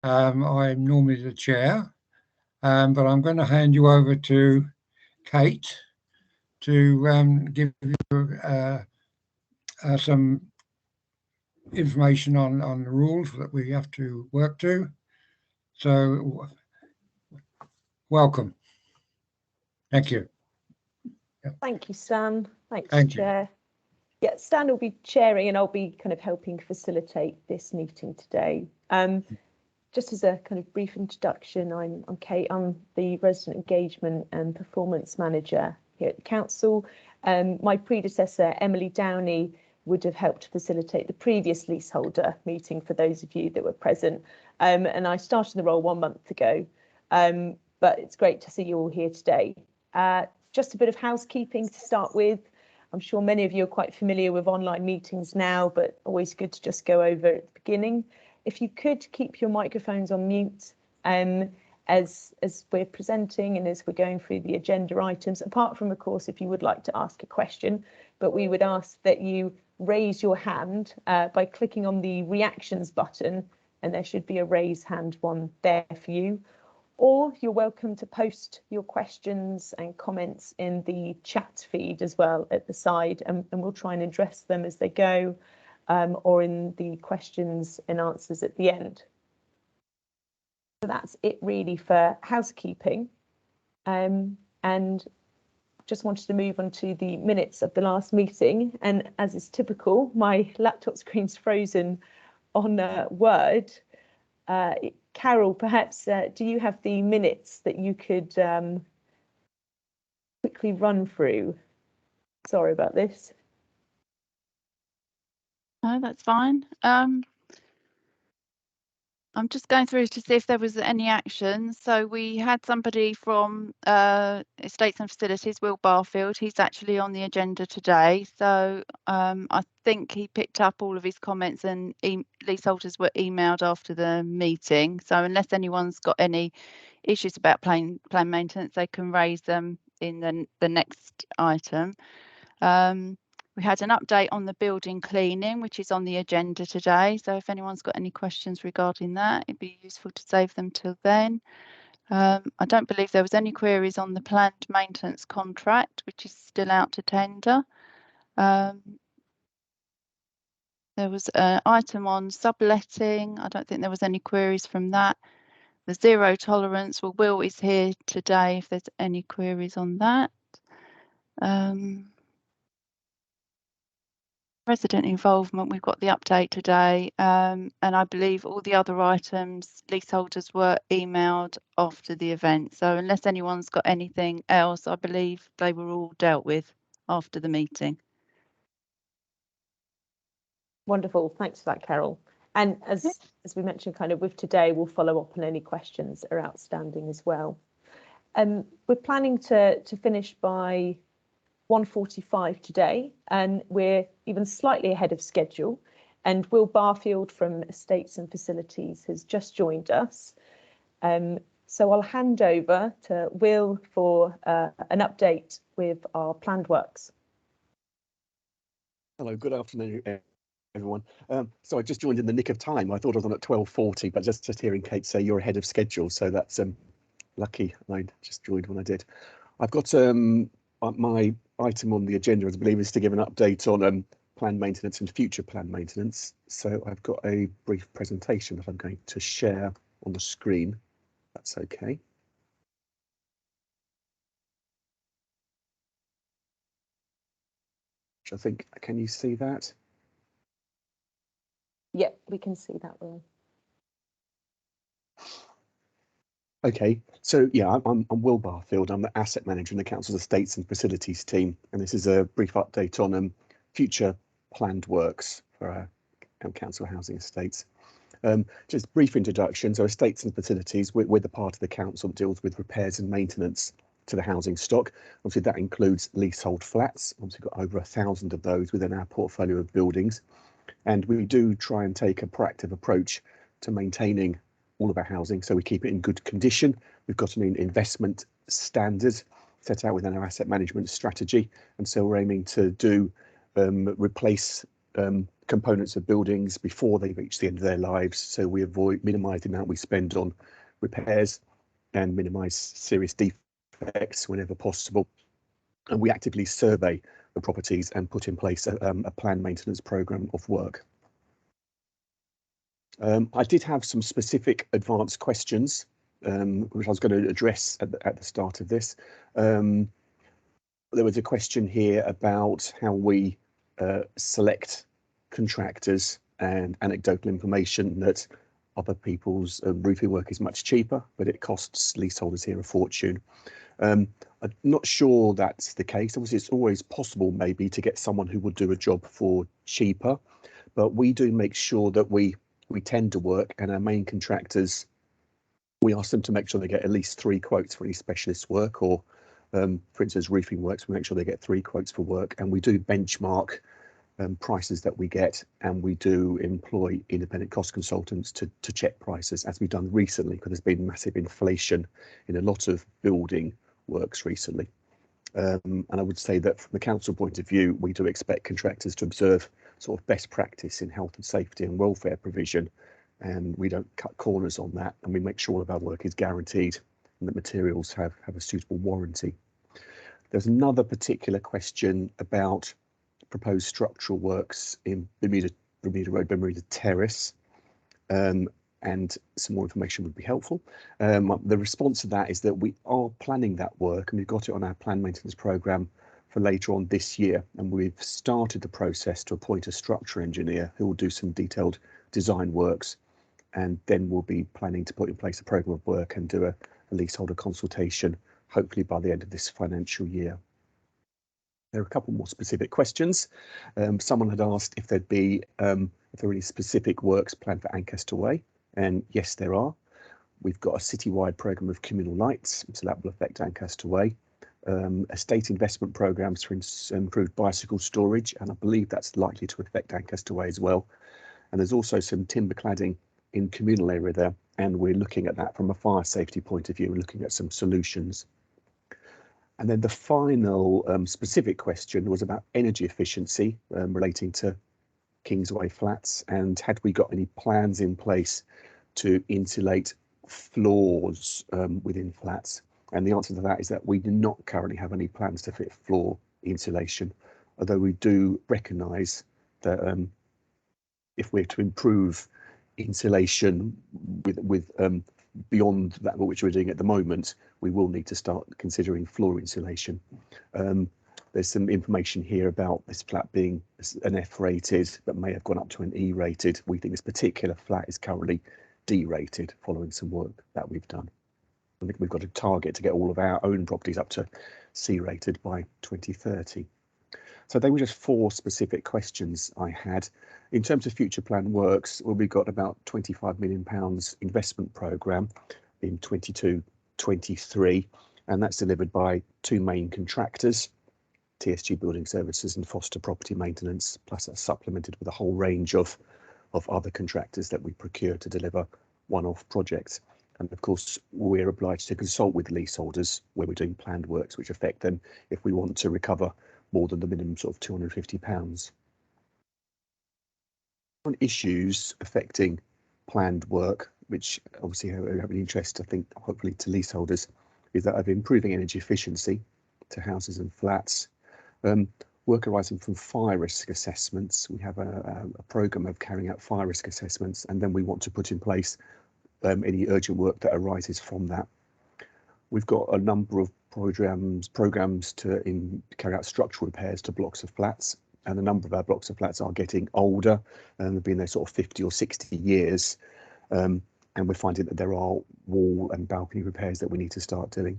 I'm normally the chair, but I'm going to hand you over to Kate to give you some information on the rules that we have to work to. So, welcome. Thank you. Thank you, Stan. Thanks, Thank Chair. Yeah, Stan will be chairing and I'll be kind of helping facilitate this meeting today. Just as a kind of brief introduction, I'm Kate. I'm the Resident Engagement and Performance Manager here at the Council. My predecessor, Emily Downey, would have helped facilitate the previous leaseholder meeting for those of you that were present. And I started the role 1 month ago, but it's great to see you all here today. Just a bit of housekeeping to start with. I'm sure many of you are quite familiar with online meetings now, but always good to just go over at the beginning. If you could keep your microphones on mute as we're presenting and as we're going through the agenda items, apart from, of course, if you would like to ask a question, but we would ask that you raise your hand by clicking on the reactions button, and there should be a raise hand one there for you. Or you're welcome to post your questions and comments in the chat feed as well at the side, and we'll try and address them as they go, or in the questions and answers at the end. So that's it really for housekeeping. And just wanted to move on to the minutes of the last meeting. And as is typical, my laptop screen's frozen on Word. Carol, perhaps, do you have the minutes that you could quickly run through? Sorry about this. No, that's fine. I'm just going through to see if there was any action. So we had somebody from Estates and Facilities, Will Barfield. He's actually on the agenda today. So I think he picked up all of his comments and leaseholders were emailed after the meeting. So unless anyone's got any issues about plan maintenance, they can raise them in the next item. We had an update on the building cleaning, which is on the agenda today. So if anyone's got any questions regarding that, it'd be useful to save them till then. I don't believe there was any queries on the planned maintenance contract, which is still out to tender. There was an item on subletting. I don't think there was any queries from that. The zero tolerance, well, Will is here today if there's any queries on that. Resident involvement, we've got the update today, and I believe all the other items, leaseholders were emailed after the event. So unless anyone's got anything else, I believe they were all dealt with after the meeting. Wonderful, thanks for that, Carol. And as we mentioned, kind of with today, we'll follow up on any questions that are outstanding as well. We're planning to finish by 1:45 today, and we're even slightly ahead of schedule. And Will Barfield from Estates and Facilities has just joined us. So I'll hand over to Will for an update with our planned works. Hello, good afternoon, everyone. So I just joined in the nick of time. I thought I was on at 12:40, but just hearing Kate say you're ahead of schedule, so that's lucky. I just joined when I did. I've got my item on the agenda, I believe, is to give an update on planned maintenance and future planned maintenance. So I've got a brief presentation that I'm going to share on the screen. That's okay. Which I think, can you see that? Yep, we can see that, Will. Okay, so yeah, I'm Will Barfield. I'm the asset manager in the Council's Estates and Facilities team, and this is a brief update on future planned works for our council housing estates. Just brief introduction. So Estates and Facilities, we're the part of the council that deals with repairs and maintenance to the housing stock. Obviously, that includes leasehold flats. Obviously, we've got over 1,000 of those within our portfolio of buildings, and we do try and take a proactive approach to maintaining all of our housing, so we keep it in good condition. We've got an investment standard set out within our asset management strategy, and so we're aiming to do replace components of buildings before they reach the end of their lives, so we minimise the amount we spend on repairs and minimise serious defects whenever possible. And we actively survey the properties and put in place a planned maintenance programme of work. I did have some specific advanced questions, which I was going to address at the start of this. There was a question here about how we select contractors, and anecdotal information that other people's roofing work is much cheaper, but it costs leaseholders here a fortune. I'm not sure that's the case. Obviously, it's always possible maybe to get someone who would do a job for cheaper, but we do make sure that we tender work, and our main contractors, we ask them to make sure they get at least 3 quotes for any specialist work, or for instance, roofing works, we make sure they get 3 quotes for work, and we do benchmark prices that we get, and we do employ independent cost consultants to check prices, as we've done recently, because there's been massive inflation in a lot of building works recently. And I would say that from the council point of view, we do expect contractors to observe sort of best practice in health and safety and welfare provision, and we don't cut corners on that, and we make sure all of our work is guaranteed and that materials have a suitable warranty. There's another particular question about proposed structural works in Bermuda Road, Bermuda Terrace, and some more information would be helpful. The response to that is that we are planning that work, and we've got it on our planned maintenance programme for later on this year, and we've started the process to appoint a structural engineer who will do some detailed design works, and then we'll be planning to put in place a programme of work and do a leaseholder consultation, hopefully by the end of this financial year. There are a couple more specific questions. Someone had asked if there'd be if there are any specific works planned for Ancaster Way, and yes, there are. We've got a citywide programme of communal lights, so that will affect Ancaster Way. Estate investment programmes for improved bicycle storage, and I believe that's likely to affect Ancaster Way as well. And there's also some timber cladding in communal area there, and we're looking at that from a fire safety point of view. We're looking at some solutions. And then the final specific question was about energy efficiency relating to Kingsway Flats, and had we got any plans in place to insulate floors within flats? And the answer to that is that we do not currently have any plans to fit floor insulation, although we do recognise that if we're to improve insulation with beyond that which we're doing at the moment, we will need to start considering floor insulation. There's some information here about this flat being an F rated, but may have gone up to an E rated. We think this particular flat is currently D rated following some work that we've done. I think we've got a target to get all of our own properties up to C rated by 2030. So they were just 4 specific questions I had. In terms of future plan works, well, we've got about £25 million investment programme in 22-23, and that's delivered by 2 main contractors, TSG Building Services and Foster Property Maintenance, plus that's supplemented with a whole range of other contractors that we procure to deliver one-off projects. And of course, we're obliged to consult with leaseholders where we're doing planned works, which affect them if we want to recover more than the minimum sort of £250. On issues affecting planned work, which obviously have an interest, I think, hopefully to leaseholders, is that of improving energy efficiency to houses and flats. Work arising from fire risk assessments. We have a programme of carrying out fire risk assessments, and then we want to put in place any urgent work that arises from that. We've got a number of programs to carry out structural repairs to blocks of flats, and a number of our blocks of flats are getting older and have been there sort of 50 or 60 years, and we're finding that there are wall and balcony repairs that we need to start doing.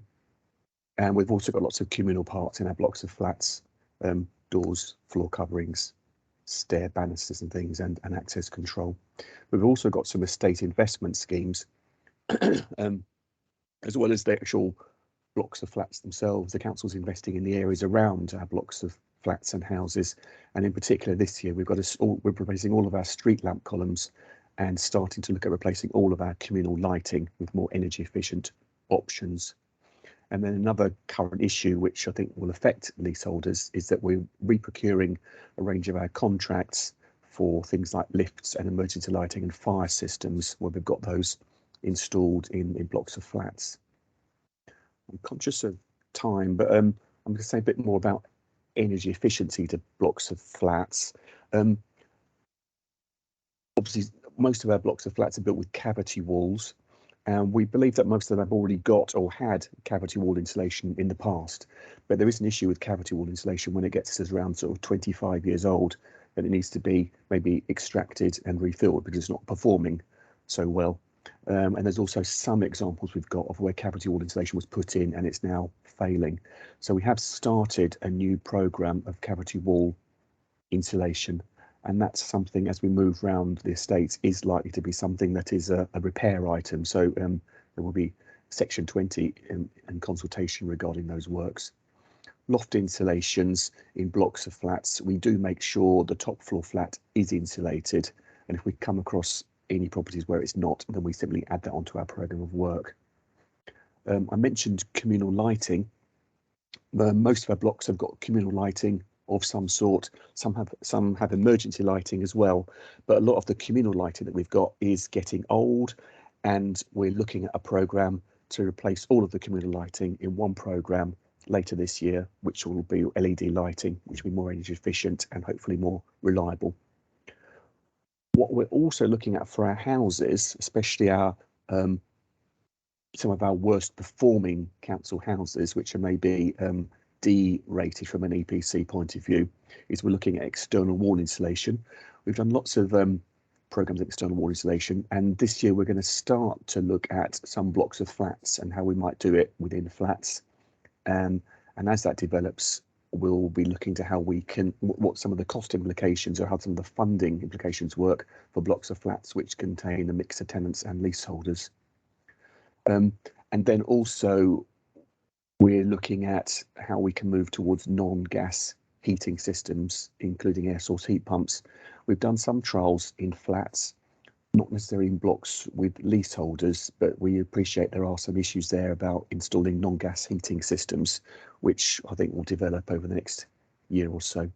And we've also got lots of communal parts in our blocks of flats, doors, floor coverings, stair banisters and things, and access control. We've also got some estate investment schemes, as well as the actual blocks of flats themselves. The council's investing in the areas around our blocks of flats and houses, and in particular this year we're replacing all of our street lamp columns and starting to look at replacing all of our communal lighting with more energy efficient options. And then another current issue which I think will affect leaseholders is that we're reprocuring a range of our contracts for things like lifts and emergency lighting and fire systems, where we've got those installed in blocks of flats. I'm conscious of time, but I'm going to say a bit more about energy efficiency to blocks of flats. Obviously, most of our blocks of flats are built with cavity walls, and we believe that most of them have already got or had cavity wall insulation in the past. But there is an issue with cavity wall insulation when it gets to around sort of 25 years old, and it needs to be maybe extracted and refilled because it's not performing so well. And there's also some examples we've got of where cavity wall insulation was put in and it's now failing. So we have started a new programme of cavity wall insulation, and that's something, as we move around the estates, is likely to be something that is a repair item. So there will be section 20 and consultation regarding those works. Loft insulations in blocks of flats, we do make sure the top floor flat is insulated, and if we come across any properties where it's not, then we simply add that onto our programme of work. I mentioned communal lighting. Most of our blocks have got communal lighting of some sort. Some have emergency lighting as well, but a lot of the communal lighting that we've got is getting old, and we're looking at a programme to replace all of the communal lighting in one programme later this year, which will be LED lighting, which will be more energy efficient and hopefully more reliable. What we're also looking at for our houses, especially our some of our worst performing council houses, which are maybe D rated from an EPC point of view, is we're looking at external wall insulation. We've done lots of programs of external wall insulation, and this year we're going to start to look at some blocks of flats and how we might do it within flats. And as that develops, we'll be looking to how we can, what some of the cost implications or how some of the funding implications work for blocks of flats which contain a mix of tenants and leaseholders. And then also we're looking at how we can move towards non-gas heating systems, including air source heat pumps. We've done some trials in flats, not necessarily in blocks with leaseholders, but we appreciate there are some issues there about installing non-gas heating systems, which I think will develop over the next year or so.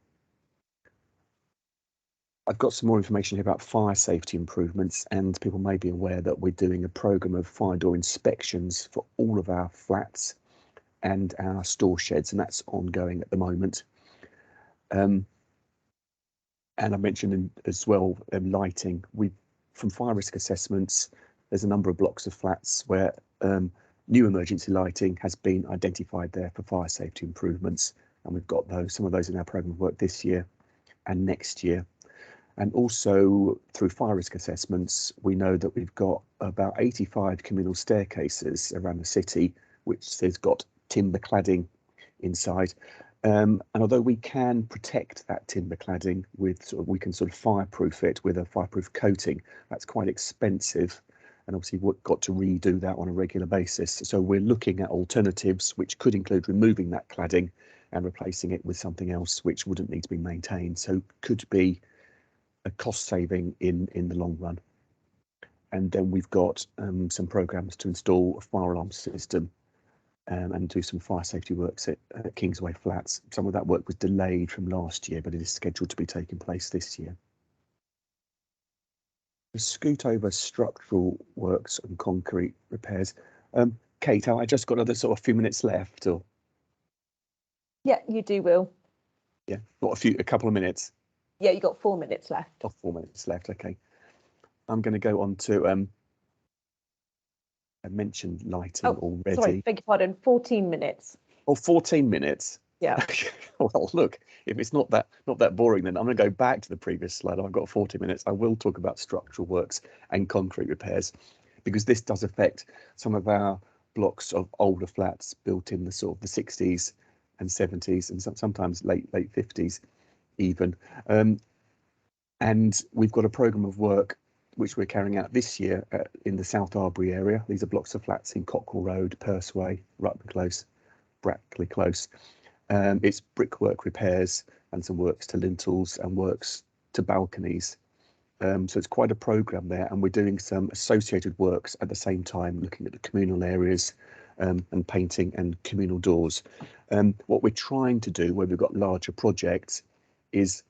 I've got some more information here about fire safety improvements, and people may be aware that we're doing a programme of fire door inspections for all of our flats and our store sheds, and that's ongoing at the moment. And I mentioned as well lighting. From fire risk assessments, there's a number of blocks of flats where new emergency lighting has been identified there for fire safety improvements, and we've got some of those in our programme of work this year and next year. And also through fire risk assessments, we know that we've got about 85 communal staircases around the city, which has got timber cladding inside. And although we can protect that timber cladding with we can fireproof it with a fireproof coating, that's quite expensive. And obviously we've got to redo that on a regular basis. So we're looking at alternatives, which could include removing that cladding and replacing it with something else which wouldn't need to be maintained. So could be a cost saving in the long run. And then we've got some programs to install a fire alarm system and do some fire safety works at Kingsway Flats. Some of that work was delayed from last year, but it is scheduled to be taking place this year. To scoot over structural works and concrete repairs. Kate, I just got another sort of few minutes left, or? Yeah, you do, Will. Yeah, got a couple of minutes. Yeah, you got 4 minutes left. Oh, 4 minutes left. Okay. I'm going to go on to I mentioned lighting already. Sorry, beg your pardon. 14 minutes. Oh, 14 minutes. Yeah. Well, look, if it's not that boring, then I'm going to go back to the previous slide. I've got 40 minutes. I will talk about structural works and concrete repairs, because this does affect some of our blocks of older flats built in the sort of the 60s and 70s and sometimes late 50s even. And we've got a programme of work which we're carrying out this year in the South Arbury area. These are blocks of flats in Cockrell Road, Perthway, Rutland Close, Brackley Close. It's brickwork repairs and some works to lintels and works to balconies. So it's quite a programme there, and we're doing some associated works at the same time, looking at the communal areas and painting and communal doors. What we're trying to do where we've got larger projects is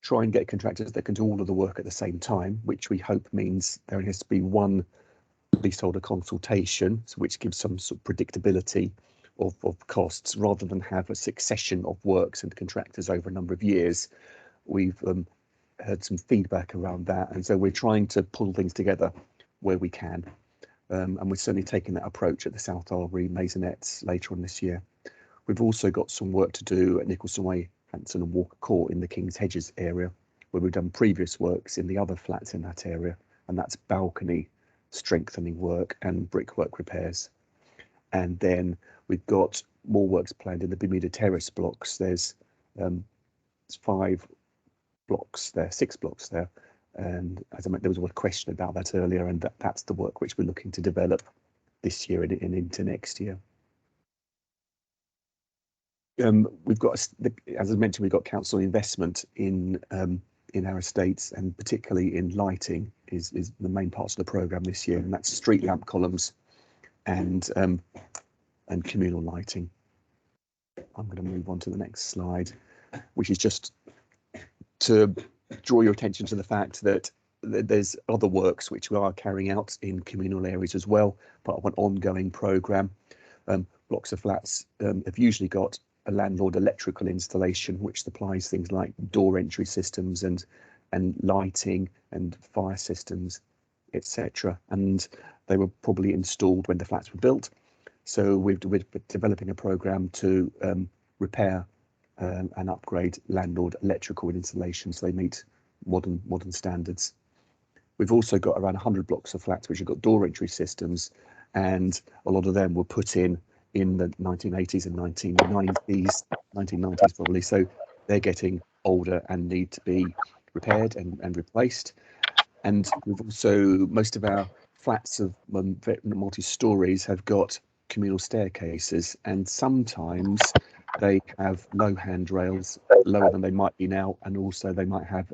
try and get contractors that can do all of the work at the same time, which we hope means there has to be one leaseholder consultation, so which gives some sort of predictability of costs, rather than have a succession of works and contractors over a number of years. We've heard some feedback around that, and so we're trying to pull things together where we can. And we're certainly taking that approach at the South Albury Maisonettes later on this year. We've also got some work to do at Nicholson Way, Hanson and Walker Court in the King's Hedges area, where we've done previous works in the other flats in that area, and that's balcony strengthening work and brickwork repairs. And then we've got more works planned in the Bermuda Terrace blocks. There's 5 blocks there, 6 blocks there. And as I mentioned, there was a question about that earlier, and that's the work which we're looking to develop this year and into next year. We've got, as I mentioned, we've got council investment in our estates, and particularly in lighting is the main parts of the programme this year, and that's street lamp columns and communal lighting. I'm going to move on to the next slide, which is just to draw your attention to the fact that there's other works which we are carrying out in communal areas as well, part of an ongoing programme. Blocks of flats have usually got a landlord electrical installation which supplies things like door entry systems and lighting and fire systems, etc. And they were probably installed when the flats were built. So we're developing a programme to repair and upgrade landlord electrical installations so they meet modern standards. We've also got around 100 blocks of flats which have got door entry systems, and a lot of them were put in the 1980s and 1990s probably, so they're getting older and need to be repaired and replaced. And we've also, most of our flats of multi-stories have got communal staircases, and sometimes they have low handrails, lower than they might be now, and also they might have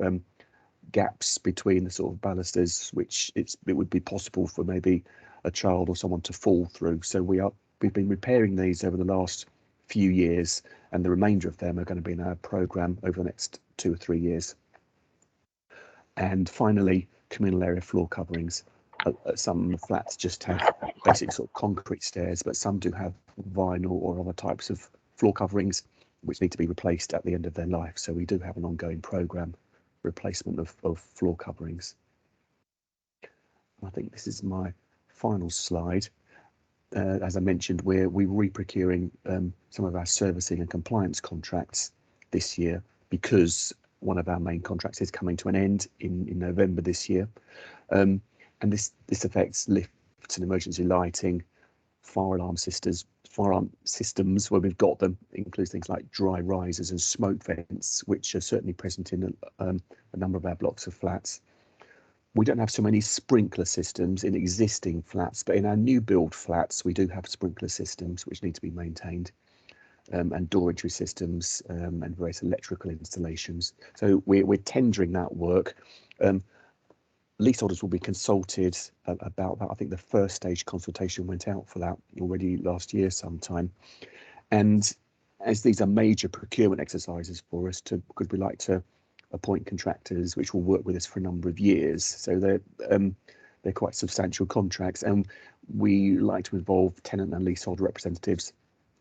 gaps between the sort of balusters, which it would be possible for maybe a child or someone to fall through. So we've been repairing these over the last few years, and the remainder of them are going to be in our programme over the next 2 or 3 years. And finally, communal area floor coverings. Some flats just have basic sort of concrete stairs, but some do have vinyl or other types of floor coverings which need to be replaced at the end of their life. So we do have an ongoing programme replacement of floor coverings. I think this is my final slide. As I mentioned, we're re-procuring some of our servicing and compliance contracts this year, because one of our main contracts is coming to an end in November this year. And this affects lifts and emergency lighting, fire alarm systems where we've got them, includes things like dry risers and smoke vents, which are certainly present in a number of our blocks of flats. We don't have so many sprinkler systems in existing flats, but in our new build flats, we do have sprinkler systems which need to be maintained, and door entry systems and various electrical installations. So we're tendering that work. Leaseholders will be consulted about that. I think the first stage consultation went out for that already last year sometime. And as these are major procurement exercises for us, because we like to appoint contractors which will work with us for a number of years, so they're quite substantial contracts, and we like to involve tenant and leaseholder representatives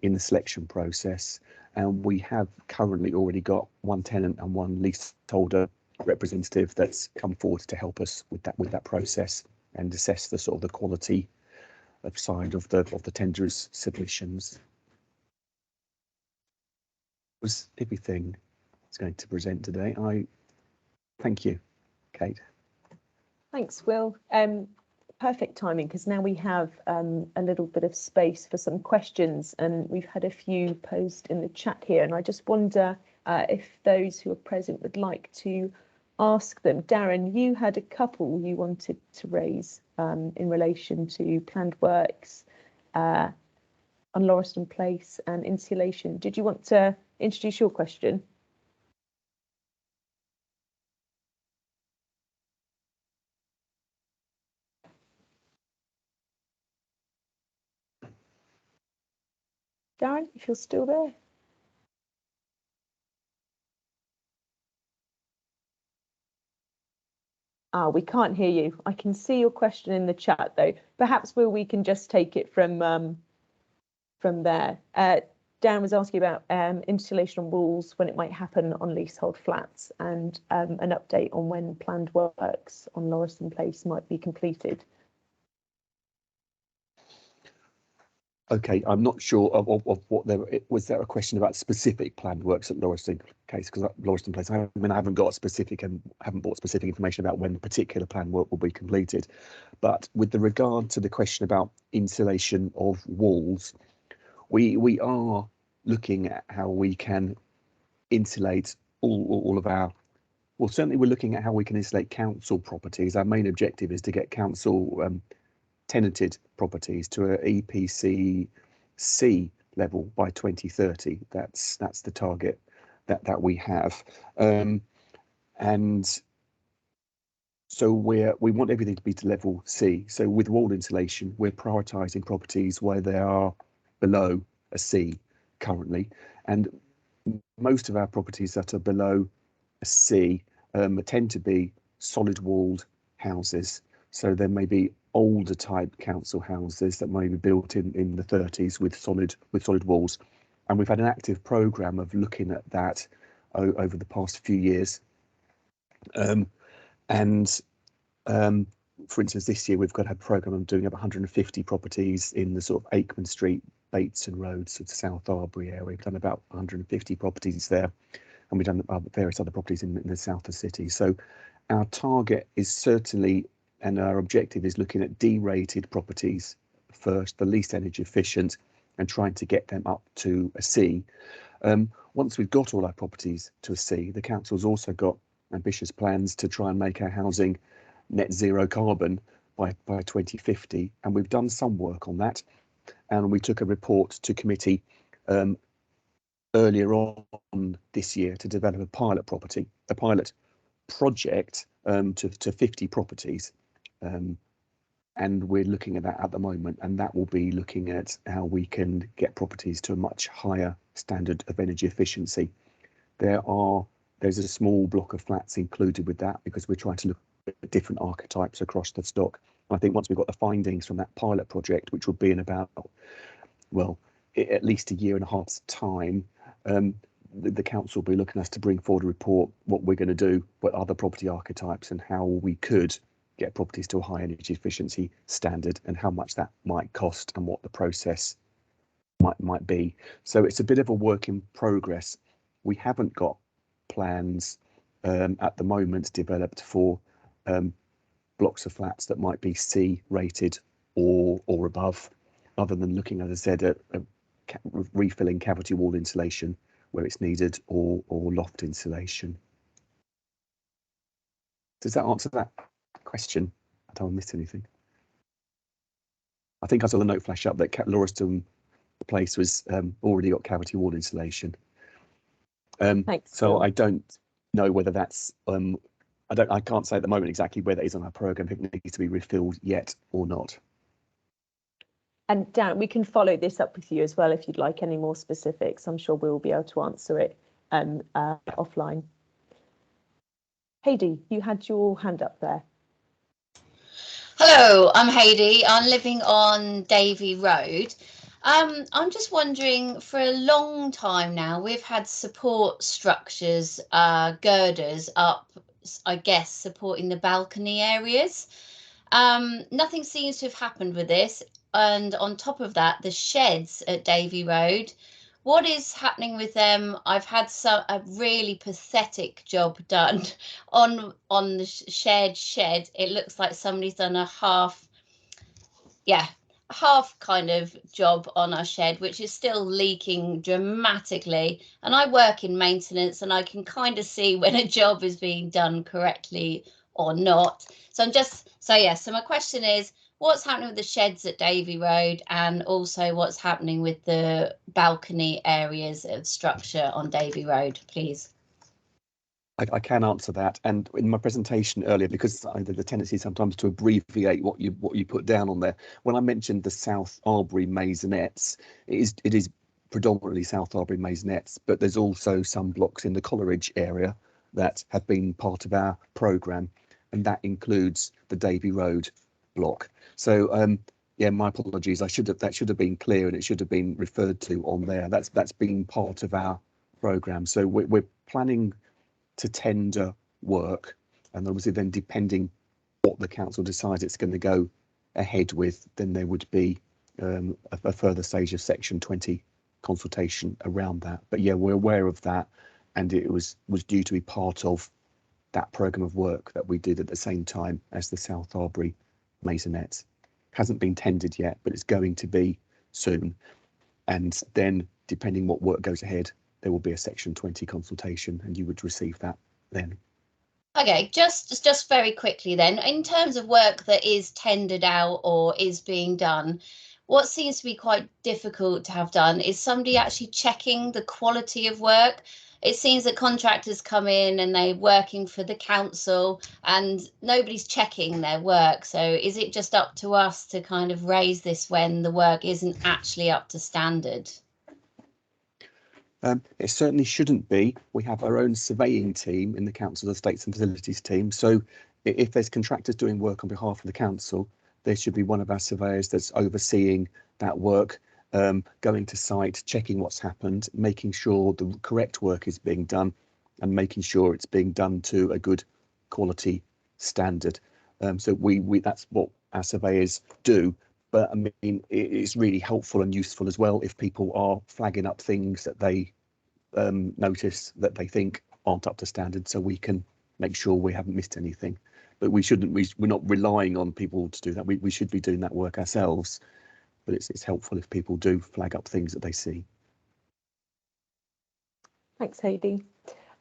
in the selection process. And we have currently already got 1 tenant and 1 leaseholder representative that's come forward to help us with that process and assess the sort of the quality of side of the tender's submissions. Was everything I was going to present today. I thank you, Kate. Thanks, Will. Perfect timing, because now we have a little bit of space for some questions, and we've had a few posed in the chat here, and I just wonder if those who are present would like to ask them. Darren, you had a couple you wanted to raise in relation to planned works on Lauriston Place and insulation. Did you want to introduce your question? Darren, if you're still there. We can't hear you. I can see your question in the chat though. Perhaps we can just take it from there. Dan was asking about installation on walls, when it might happen on leasehold flats, and an update on when planned works on Lauriston Place might be completed. Okay, I'm not sure of what there was. There a question about specific planned works at Lauriston Place? Because Lauriston Place, I haven't got specific and haven't brought specific information about when the particular planned work will be completed. But with the regard to the question about insulation of walls, we are looking at how we can insulate all of our. Well, certainly we're looking at how we can insulate council properties. Our main objective is to get council tenanted properties to a EPC C level by 2030. That's the target that we have, and so we want everything to be to level C. So with wall insulation, we're prioritising properties where they are below a C currently, and most of our properties that are below a C tend to be solid walled houses. So there may be older type council houses that may be built in the 30s with solid walls, and we've had an active programme of looking at that over the past few years. For instance, this year we've got a programme of doing up 150 properties in the sort of Aikman Street, Bateson Road, sort of South Arbury area. We've done about 150 properties there, and we've done various other properties in the south of the city. So our target is certainly, and our objective is looking at D-rated properties first, the least energy efficient, and trying to get them up to a C. Once we've got all our properties to a C, the council's also got ambitious plans to try and make our housing net zero carbon by 2050, and we've done some work on that, and we took a report to committee earlier on this year to develop a pilot project to 50 properties, and we're looking at that at the moment, and that will be looking at how we can get properties to a much higher standard of energy efficiency. There's a small block of flats included with that because we're trying to look at different archetypes across the stock. I think once we've got the findings from that pilot project, which will be in about, well, at least a year and a half's time, the council will be looking at us to bring forward a report, what we're going to do, what other property archetypes and how we could get properties to a high energy efficiency standard and how much that might cost and what the process might be. So it's a bit of a work in progress. We haven't got plans at the moment developed for blocks of flats that might be C rated or above, other than looking, as I said, at refilling cavity wall insulation where it's needed or loft insulation. Does that answer that question? I don't want to miss anything. I think I saw the note flash up that Lauriston Place was already got cavity wall insulation. Thanks, so Phil. I don't know whether that's I can't say at the moment exactly where that is on our programme, if it needs to be refilled yet or not. And Dan, we can follow this up with you as well if you'd like any more specifics. I'm sure we'll be able to answer it offline. Heidi, you had your hand up there. Hello, I'm Heidi. I'm living on Davy Road. I'm just wondering, for a long time now, we've had support structures, girders up, I guess, supporting the balcony areas. Nothing seems to have happened with this. And on top of that, the sheds at Davy Road, what is happening with them? I've had a really pathetic job done on the shared shed. It looks like somebody's done a half kind of job on our shed, which is still leaking dramatically. And I work in maintenance and I can kind of see when a job is being done correctly or not. So my question is, what's happening with the sheds at Davy Road, and also what's happening with the balcony areas of structure on Davy Road, please? I can answer that, and in my presentation earlier, because the tendency sometimes to abbreviate what you put down on there. When I mentioned the South Arbury maisonettes, it is predominantly South Arbury maisonettes, but there's also some blocks in the Coleridge area that have been part of our programme. and that includes the Davy Road block. So yeah, my apologies. That should have been clear, and it should have been referred to on there. That's been part of our programme. So we're planning to tender work, and obviously then depending what the council decides it's going to go ahead with, then there would be a further stage of Section 20 consultation around that. But yeah, we're aware of that, and it was due to be part of that programme of work that we did at the same time as the South Arbury Maisonettes. Hasn't been tendered yet, but it's going to be soon. And then depending what work goes ahead, there will be a Section 20 consultation, and you would receive that then. Okay, just very quickly then, in terms of work that is tendered out or is being done, what seems to be quite difficult to have done is somebody actually checking the quality of work. It seems that contractors come in and they're working for the council and nobody's checking their work. So is it just up to us to kind of raise this when the work isn't actually up to standard? It certainly shouldn't be. We have our own surveying team in the Council Estates and Facilities team. So if there's contractors doing work on behalf of the council, there should be one of our surveyors that's overseeing that work, going to site, checking what's happened, making sure the correct work is being done, and making sure it's being done to a good quality standard. So we that's what our surveyors do. But I mean, it's really helpful and useful as well if people are flagging up things that they notice that they think aren't up to standard, so we can make sure we haven't missed anything. But we're not relying on people to do that. We should be doing that work ourselves, but it's helpful if people do flag up things that they see. Thanks, Heidi.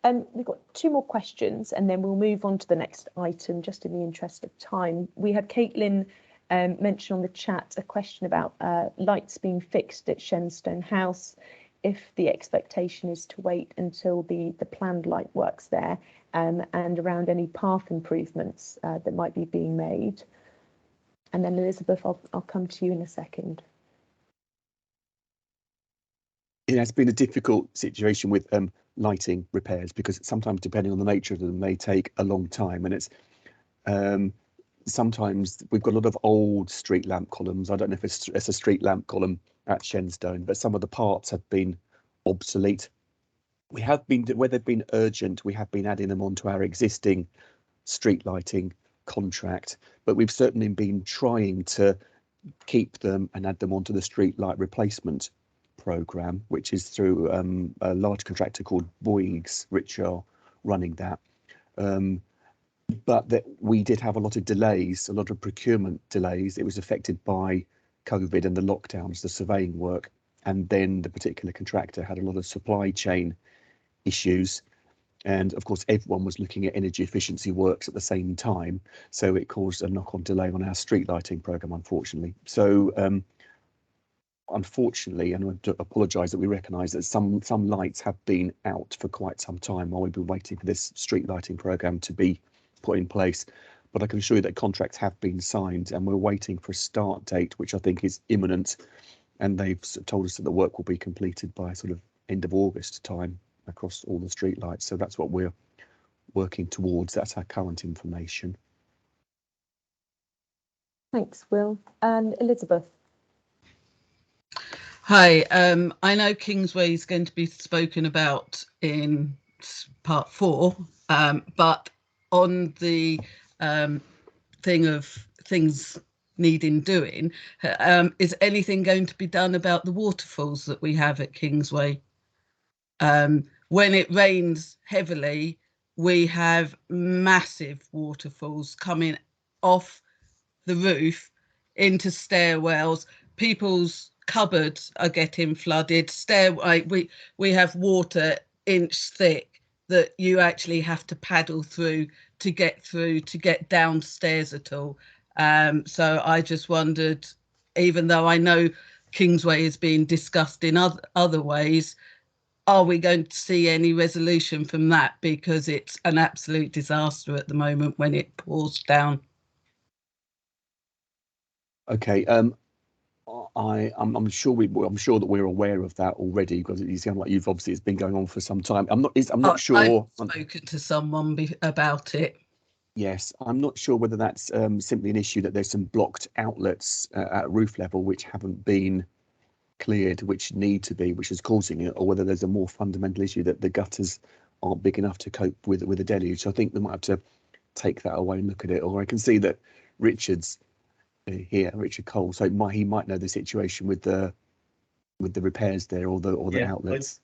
We've got 2 more questions and then we'll move on to the next item, just in the interest of time. We had Caitlin mention on the chat a question about lights being fixed at Shenstone House, if the expectation is to wait until the planned light works there, and around any path improvements that might be being made. And then Elizabeth, I'll come to you in a second. It has been a difficult situation with lighting repairs, because sometimes, depending on the nature of them, they take a long time, and it's sometimes we've got a lot of old street lamp columns. I don't know if it's a street lamp column at Shenstone, but some of the parts have been obsolete. We have been, where they've been urgent, we have been adding them onto our existing street lighting contract, but we've certainly been trying to keep them and add them onto the street light replacement programme, which is through a large contractor called Boygues, which are running that. But that we did have a lot of delays, a lot of procurement delays. It was affected by COVID and the lockdowns, the surveying work, and then the particular contractor had a lot of supply chain issues. And of course, everyone was looking at energy efficiency works at the same time. So it caused a knock-on delay on our street lighting programme, unfortunately. So unfortunately, and I apologise that we recognise that some lights have been out for quite some time while we've been waiting for this street lighting programme to be put in place. But I can assure you that contracts have been signed and we're waiting for a start date, which I think is imminent. And they've told us that the work will be completed by sort of end of August time across all the street lights. So that's what we're working towards. That's our current information. Thanks, Will. And Elizabeth. Hi, I know Kingsway is going to be spoken about in part 4, but on the thing of things needing doing, is anything going to be done about the waterfalls that we have at Kingsway? When it rains heavily, we have massive waterfalls coming off the roof into stairwells. People's cupboards are getting flooded. We have water inch thick that you actually have to paddle through to get downstairs at all. So I just wondered, even though I know Kingsway is being discussed in other ways, are we going to see any resolution from that? Because it's an absolute disaster at the moment when it pours down. Okay, I'm sure that we're aware of that already, because you sound like you've obviously, it's been going on for some time. I'm not sure. I've spoken to someone about it. Yes, I'm not sure whether that's simply an issue that there's some blocked outlets at roof level which haven't been cleared, which need to be, which is causing it, or whether there's a more fundamental issue that the gutters aren't big enough to cope with a deluge. So I think they might have to take that away and look at it. Or I can see that Richard's here, Richard Cole, so he might know the situation with the repairs there, or the outlets.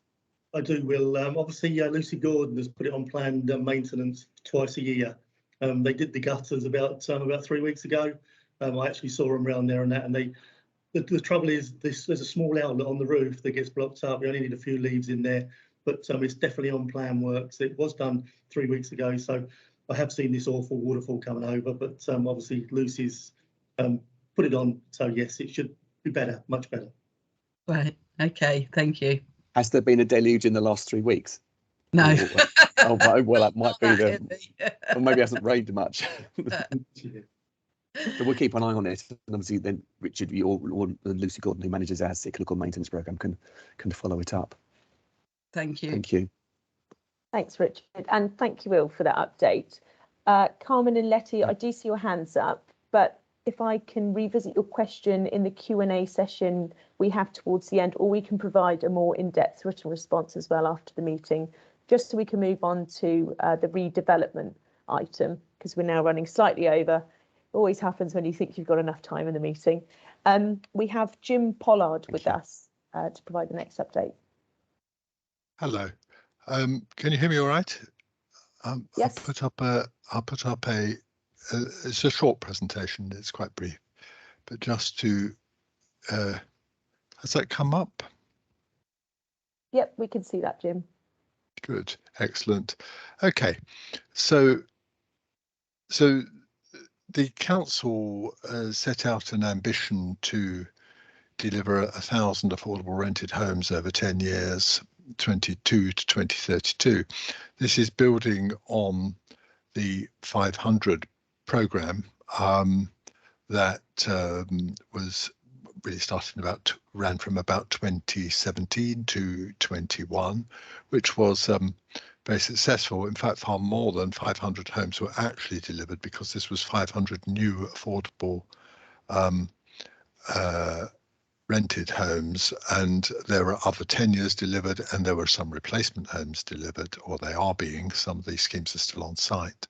I do, Will. Obviously, Lucy Gordon has put it on planned maintenance twice a year. They did the gutters about 3 weeks ago. I actually saw them around there and that, and the trouble is there's a small outlet on the roof that gets blocked up. We only need a few leaves in there, but it's definitely on plan works. It was done 3 weeks ago, so I have seen this awful waterfall coming over, but obviously Lucy's put it on, so yes, it should be better, much better. Right. Okay. Thank you. Has there been a deluge in the last 3 weeks? No. Oh, well, that might be or maybe it hasn't rained much. So we'll keep an eye on it, and obviously then Richard, or Lucy Gordon, who manages our cyclical maintenance programme, can follow it up. Thank you. Thank you. Thanks, Richard, and thank you, Will, for that update. Carmen and Letty, I do see your hands up, but if I can revisit your question in the Q&A session we have towards the end, or we can provide a more in-depth written response as well after the meeting, just so we can move on to the redevelopment item, because we're now running slightly over. It always happens when you think you've got enough time in the meeting. We have Jim Pollard with us to provide the next update. Hello. Can you hear me all right? Yes. I'll put up a it's a short presentation. It's quite brief, but just to has that come up? Yep, we can see that, Jim. Good, excellent. Okay, so the council set out an ambition to deliver 1,000 affordable rented homes over 10 years, 22 to 2032. This is building on the 500 programme that was really ran from about 2017 to 21, which was very successful. In fact, far more than 500 homes were actually delivered, because this was 500 new affordable rented homes, and there were other 10 years delivered, and there were some replacement homes delivered, or they are being. Some of these schemes are still on site.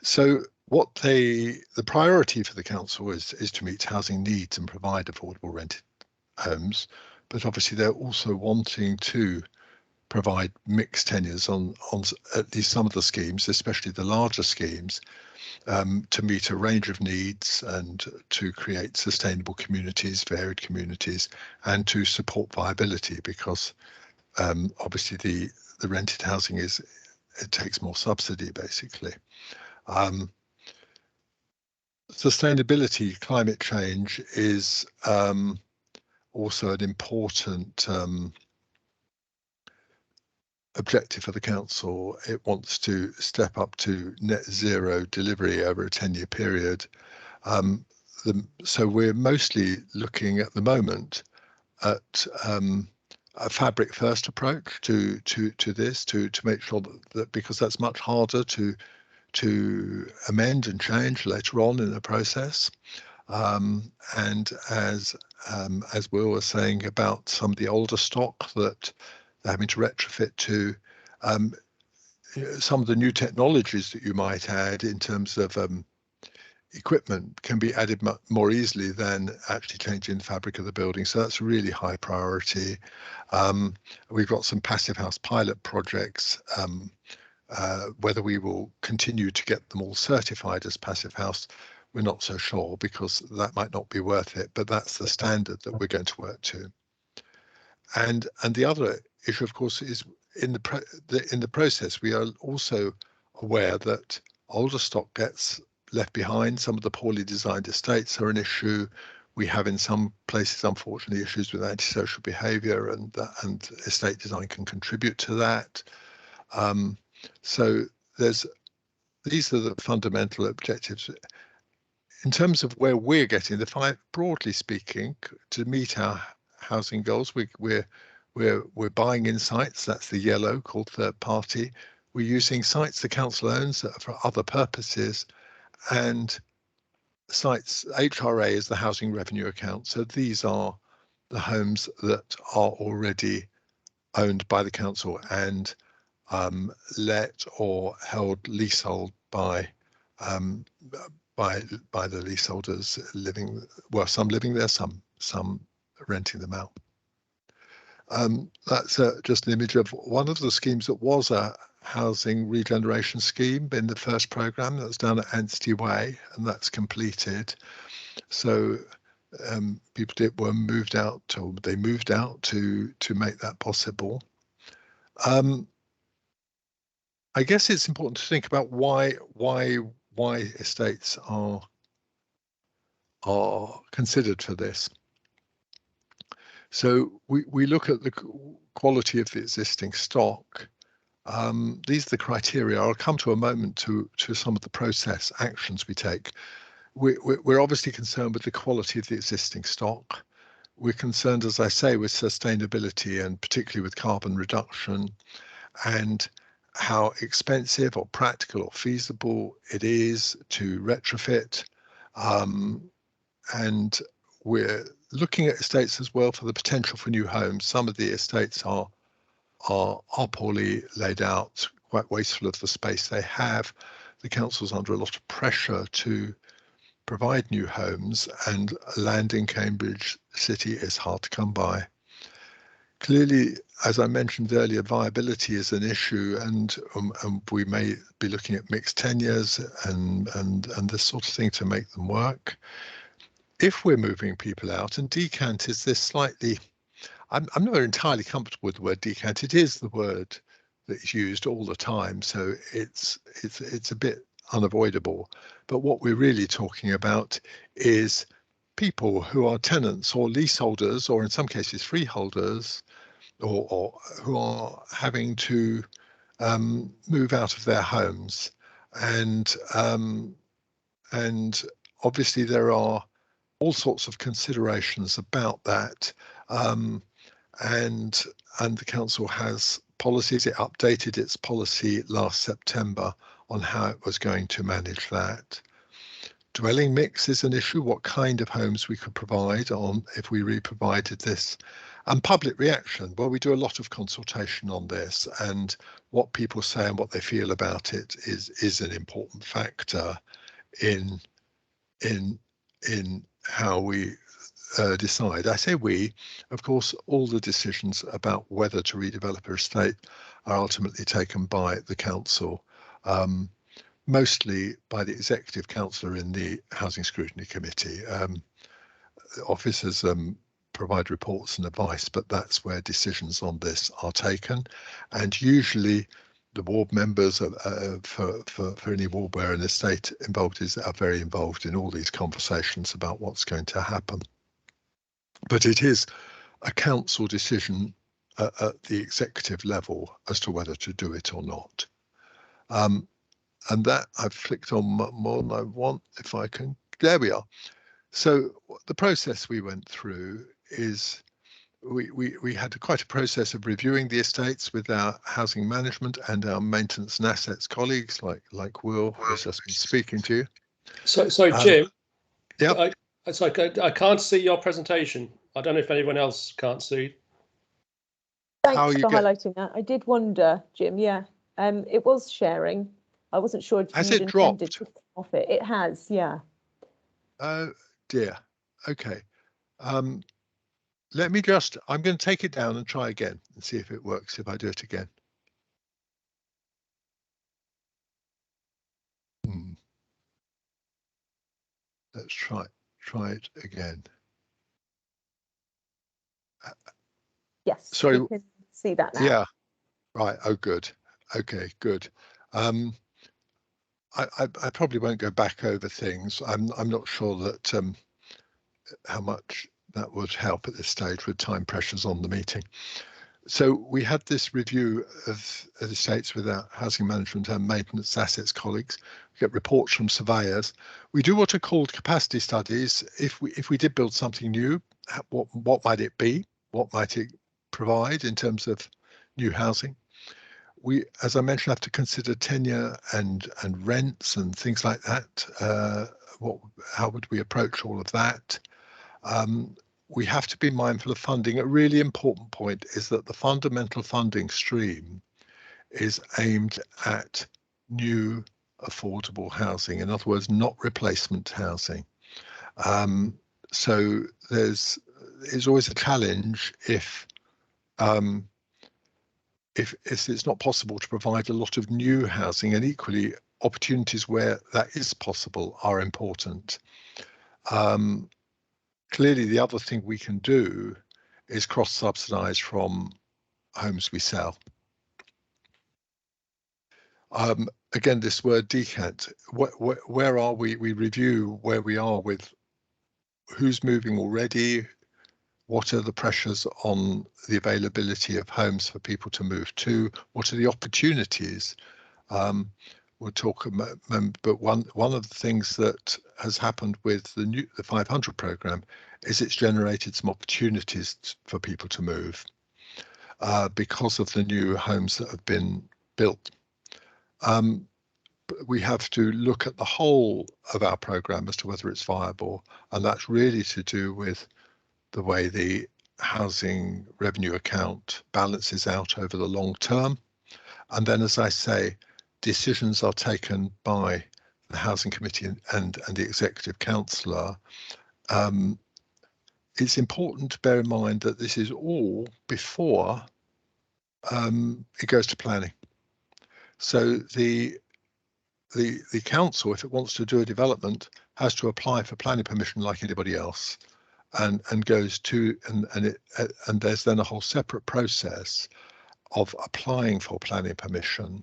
So what the priority for the council is to meet housing needs and provide affordable rented homes, but obviously they're also wanting to provide mixed tenures on at least some of the schemes, especially the larger schemes, to meet a range of needs and to create sustainable communities, varied communities, and to support viability, because obviously the rented housing it takes more subsidy, basically. Sustainability, climate change is also an important objective for the council. It wants to step up to net zero delivery over a 10-year period. So we're mostly looking at the moment at a fabric first approach to this, to make sure that because that's much harder to amend and change later on in the process. And as Will was saying about some of the older stock that they're having to retrofit to, some of the new technologies that you might add in terms of equipment can be added more easily than actually changing the fabric of the building. So that's a really high priority. We've got some passive house pilot projects. Whether we will continue to get them all certified as passive house, we're not so sure, because that might not be worth it, but that's the standard that we're going to work to. And the other issue, of course, is in the process, we are also aware that older stock gets left behind. Some of the poorly designed estates are an issue. We have in some places, unfortunately, issues with antisocial behaviour, and estate design can contribute to that. So these are the fundamental objectives. In terms of where we're getting the five, broadly speaking, to meet our housing goals, we're buying in sites. That's the yellow, called third party. we're using sites the council owns for other purposes, and sites HRA is the housing revenue account. So these are the homes that are already owned by the council and let or held leasehold by the leaseholders living, well, some living there, some renting them out. That's just an image of one of the schemes that was a housing regeneration scheme in the first programme. That's down at Anstey Way, and that's completed. So people were moved out, or they moved out to make that possible. I guess it's important to think about why estates are considered for this. So we look at the quality of the existing stock. These are the criteria. I'll come to a moment to some of the process actions we take. We're obviously concerned with the quality of the existing stock. We're concerned, as I say, with sustainability and particularly with carbon reduction, and how expensive or practical or feasible it is to retrofit. And we're looking at estates as well for the potential for new homes. Some of the estates are poorly laid out, quite wasteful of the space they have. The council's under a lot of pressure to provide new homes, and land in Cambridge City is hard to come by. Clearly, as I mentioned earlier, viability is an issue, and we may be looking at mixed tenures and this sort of thing to make them work. If we're moving people out, and decant is this slightly, I'm not entirely comfortable with the word decant. It is the word that is used all the time, so it's a bit unavoidable. But what we're really talking about is people who are tenants or leaseholders, or in some cases freeholders, or who are having to move out of their homes, and obviously there are all sorts of considerations about that, and the council has policies. It updated its policy last September on how it was going to manage that. Dwelling mix is an issue, what kind of homes we could provide on if we re-provided this. And public reaction, well, we do a lot of consultation on this, and what people say and what they feel about it is an important factor in how we decide. I say we, of course, all the decisions about whether to redevelop a estate are ultimately taken by the council, mostly by the executive councillor in the Housing Scrutiny Committee. Officers provide reports and advice, but that's where decisions on this are taken. And usually the ward members for any ward where an estate involved is are very involved in all these conversations about what's going to happen. But it is a council decision at the executive level as to whether to do it or not. And that I've flicked on more than I want, if I can. There we are. So the process we went through is we had quite a process of reviewing the estates with our housing management and our maintenance and assets colleagues, like Will, who's just been speaking to you. So Jim, yeah, it's like I can't see your presentation. I don't know if anyone else can't see. Thanks for highlighting that. I did wonder, Jim. Yeah, it was sharing. I wasn't sure if you'd intended to come off it. It has, yeah. Oh dear. Okay. Let me just, I'm going to take it down and try again and see if it works if I do it again. Let's try it again. Yes, sorry, we can see that now. Yeah, right. Oh, good. Okay, good. I probably won't go back over things. I'm not sure that how much that would help at this stage with time pressures on the meeting. So we had this review of the estates with our housing management and maintenance assets colleagues. We get reports from surveyors. We do what are called capacity studies. If we did build something new, what might it be? What might it provide in terms of new housing? we, as I mentioned, have to consider tenure and rents and things like that. How would we approach all of that? We have to be mindful of funding. A really important point is that the fundamental funding stream is aimed at new affordable housing. In other words, not replacement housing. So there's always a challenge if it's not possible to provide a lot of new housing, and equally opportunities where that is possible are important. Clearly, the other thing we can do is cross-subsidise from homes we sell. Again, this word decant, where are we? We review where we are with who's moving already, what are the pressures on the availability of homes for people to move to, what are the opportunities. We'll talk about, but one of the things that has happened with the 500 programme is it's generated some opportunities for people to move because of the new homes that have been built. We have to look at the whole of our programme as to whether it's viable, and that's really to do with the way the housing revenue account balances out over the long term. And then, as I say, decisions are taken by the Housing Committee and the Executive Councillor. It's important to bear in mind that this is all before it goes to planning. So the council, if it wants to do a development, has to apply for planning permission like anybody else, and goes to and there's then a whole separate process of applying for planning permission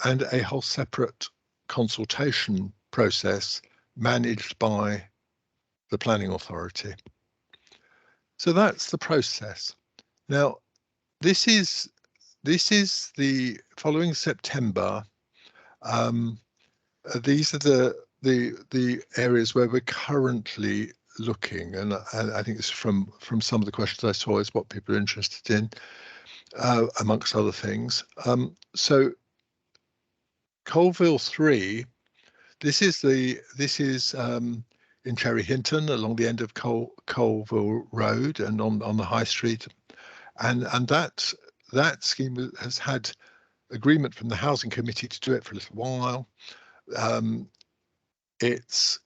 and a whole separate consultation process managed by the planning authority. So that's the process. Now, this is the following September. These are the areas where we're currently looking, and I think it's from some of the questions I saw is what people are interested in, amongst other things. So Colville 3, this is in Cherry Hinton along the end of Colville Road and on the High Street, and that scheme has had agreement from the Housing Committee to do it for a little while. It's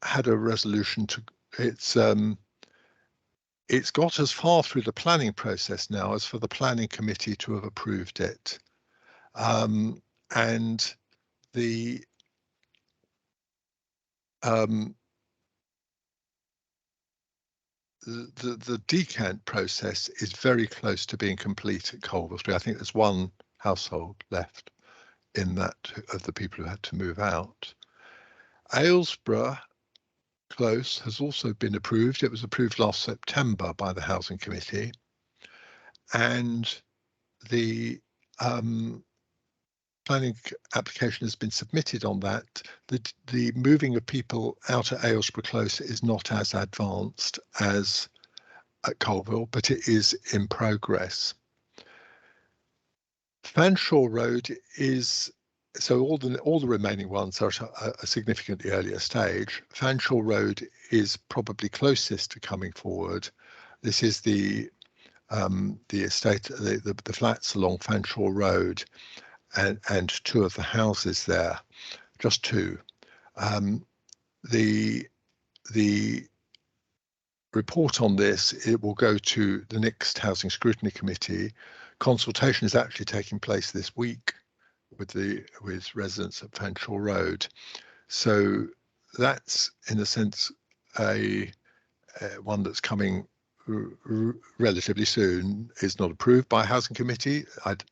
had a resolution to it's got as far through the planning process now as for the Planning Committee to have approved it. And the decant process is very close to being complete at Colville Street. I think there's one household left in that of the people who had to move out. Aylesborough Close has also been approved. It was approved last September by the Housing Committee, and the planning application has been submitted on that. The moving of people out at Aylesborough Close is not as advanced as at Colville, but it is in progress. Fanshawe Road is, so all the remaining ones are at a significantly earlier stage. Fanshawe Road is probably closest to coming forward. This is the estate, the flats along Fanshawe Road, and two of the houses there, just two. The report on this, it will go to the next Housing Scrutiny Committee. Consultation is actually taking place this week with residents at Fanshawe Road. So that's, in a sense, a one that's coming relatively soon. Is not approved by Housing Committee.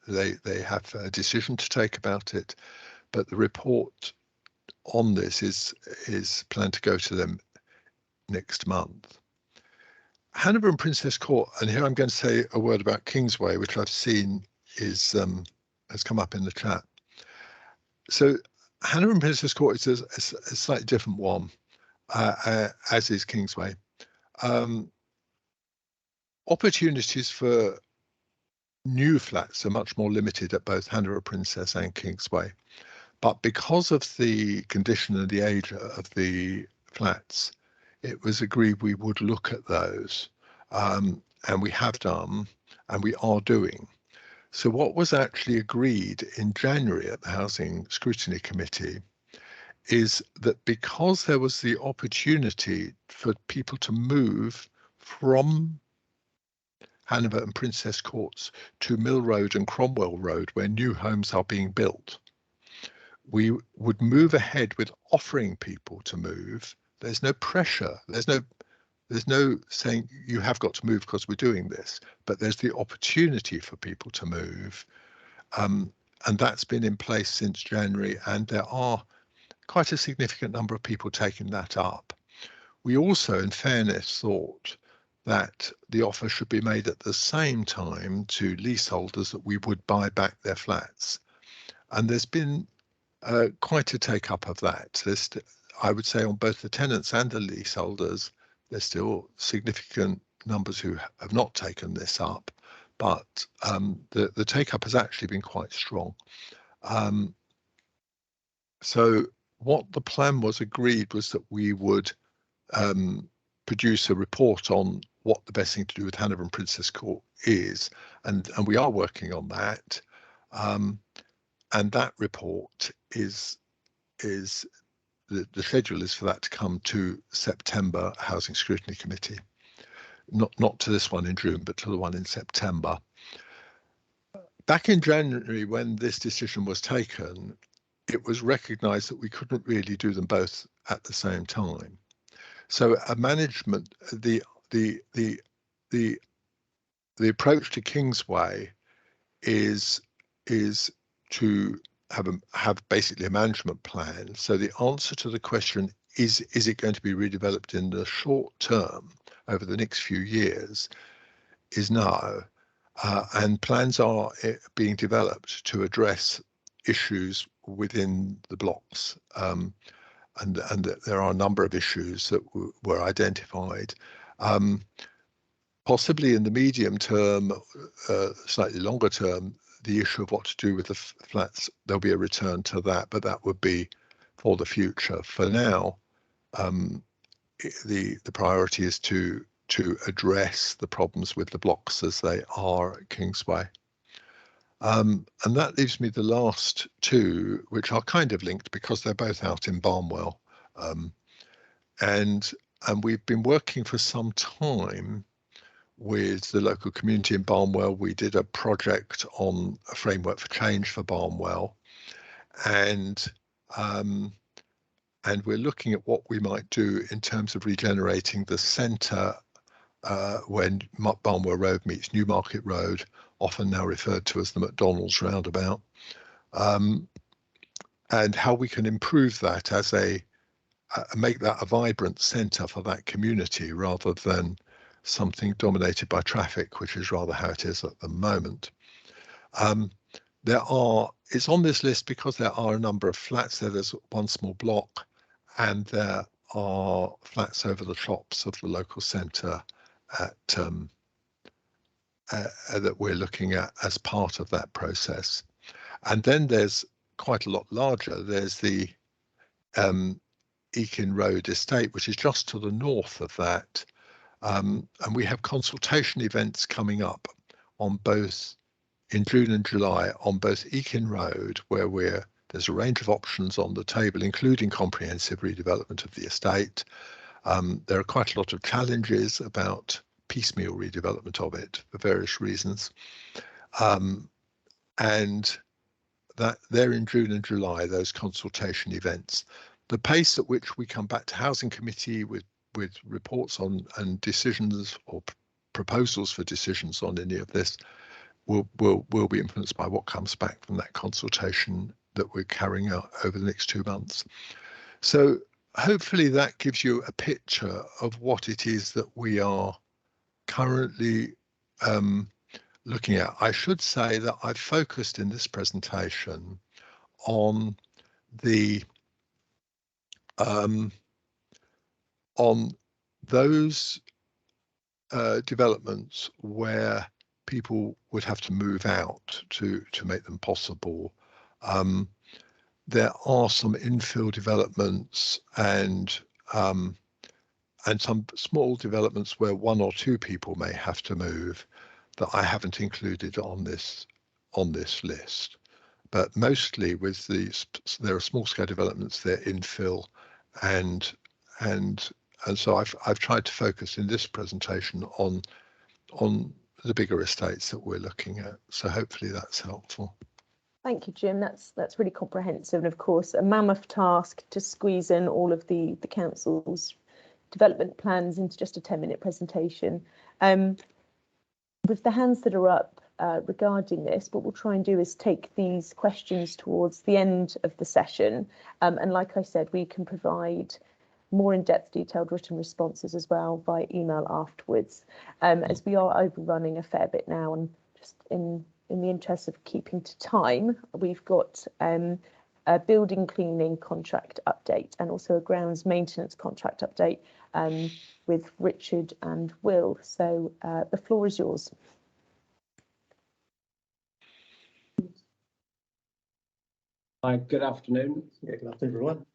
They have a decision to take about it, but the report on this is planned to go to them next month. Hanover and Princess Court, and here I'm going to say a word about Kingsway, which I've seen is has come up in the chat. So Hanover and Princess Court is a slightly different one, as is Kingsway. Opportunities for new flats are much more limited at both Hanover Princess and Kingsway. But because of the condition and the age of the flats, it was agreed we would look at those. And we have done, and we are doing. So what was actually agreed in January at the Housing Scrutiny Committee is that because there was the opportunity for people to move from Hanover and Princess Courts to Mill Road and Cromwell Road, where new homes are being built, we would move ahead with offering people to move. There's no pressure. There's no saying you have got to move because we're doing this, but there's the opportunity for people to move. And that's been in place since January, and there are quite a significant number of people taking that up. We also, in fairness, thought that the offer should be made at the same time to leaseholders that we would buy back their flats. And there's been quite a take up of that. I would say on both the tenants and the leaseholders, there's still significant numbers who have not taken this up, but the take up has actually been quite strong. So what the plan was agreed was that we would produce a report on what the best thing to do with Hanover and Princess Court is, and we are working on that. And that report is the schedule is for that to come to September Housing Scrutiny Committee, not to this one in June, but to the one in September. Back in January, when this decision was taken, it was recognised that we couldn't really do them both at the same time. So a management, the approach to Kingsway is to have basically a management plan. So the answer to the question is it going to be redeveloped in the short term over the next few years is no. And plans are being developed to address issues within the blocks. And there are a number of issues that were identified. Possibly in the medium term, slightly longer term, the issue of what to do with the flats, there'll be a return to that, but that would be for the future. For now, the priority is to address the problems with the blocks as they are at Kingsway. And that leaves me the last two, which are kind of linked because they're both out in Barnwell. And we've been working for some time with the local community in Barnwell. We did a project on a framework for change for Barnwell, and we're looking at what we might do in terms of regenerating the centre when Barnwell Road meets Newmarket Road, often now referred to as the McDonald's roundabout, and how we can improve that as make that a vibrant centre for that community rather than something dominated by traffic, which is rather how it is at the moment. It's on this list because there are a number of flats there. There's one small block, and there are flats over the shops of the local centre that we're looking at as part of that process. And then there's quite a lot larger. There's the Eakin Road estate, which is just to the north of that. And we have consultation events coming up on both in June and July on both Eakin Road, where there's a range of options on the table, including comprehensive redevelopment of the estate. There are quite a lot of challenges about piecemeal redevelopment of it for various reasons. And that they're in June and July, those consultation events. The pace at which we come back to Housing Committee with reports on and decisions or proposals for decisions on any of this will be influenced by what comes back from that consultation that we're carrying out over the next 2 months. So hopefully that gives you a picture of what it is that we are currently looking at. I should say that I've focused in this presentation on the on those developments where people would have to move out to make them possible. There are some infill developments and some small developments where 1 or 2 people may have to move that I haven't included on this list. But mostly with there are small scale developments, they're infill, and so I've tried to focus in this presentation on the bigger estates that we're looking at. So hopefully that's helpful. Thank you, Jim. That's really comprehensive, and of course a mammoth task to squeeze in all of the council's development plans into just a 10-minute presentation. With the hands that are up regarding this, what we'll try and do is take these questions towards the end of the session, and like I said, we can provide more in-depth detailed written responses as well by email afterwards, as we are overrunning a fair bit now, and just in the interest of keeping to time, we've got a building cleaning contract update and also a grounds maintenance contract update with Richard and Will. So the floor is yours. Hi, good afternoon. Yeah, good afternoon, everyone.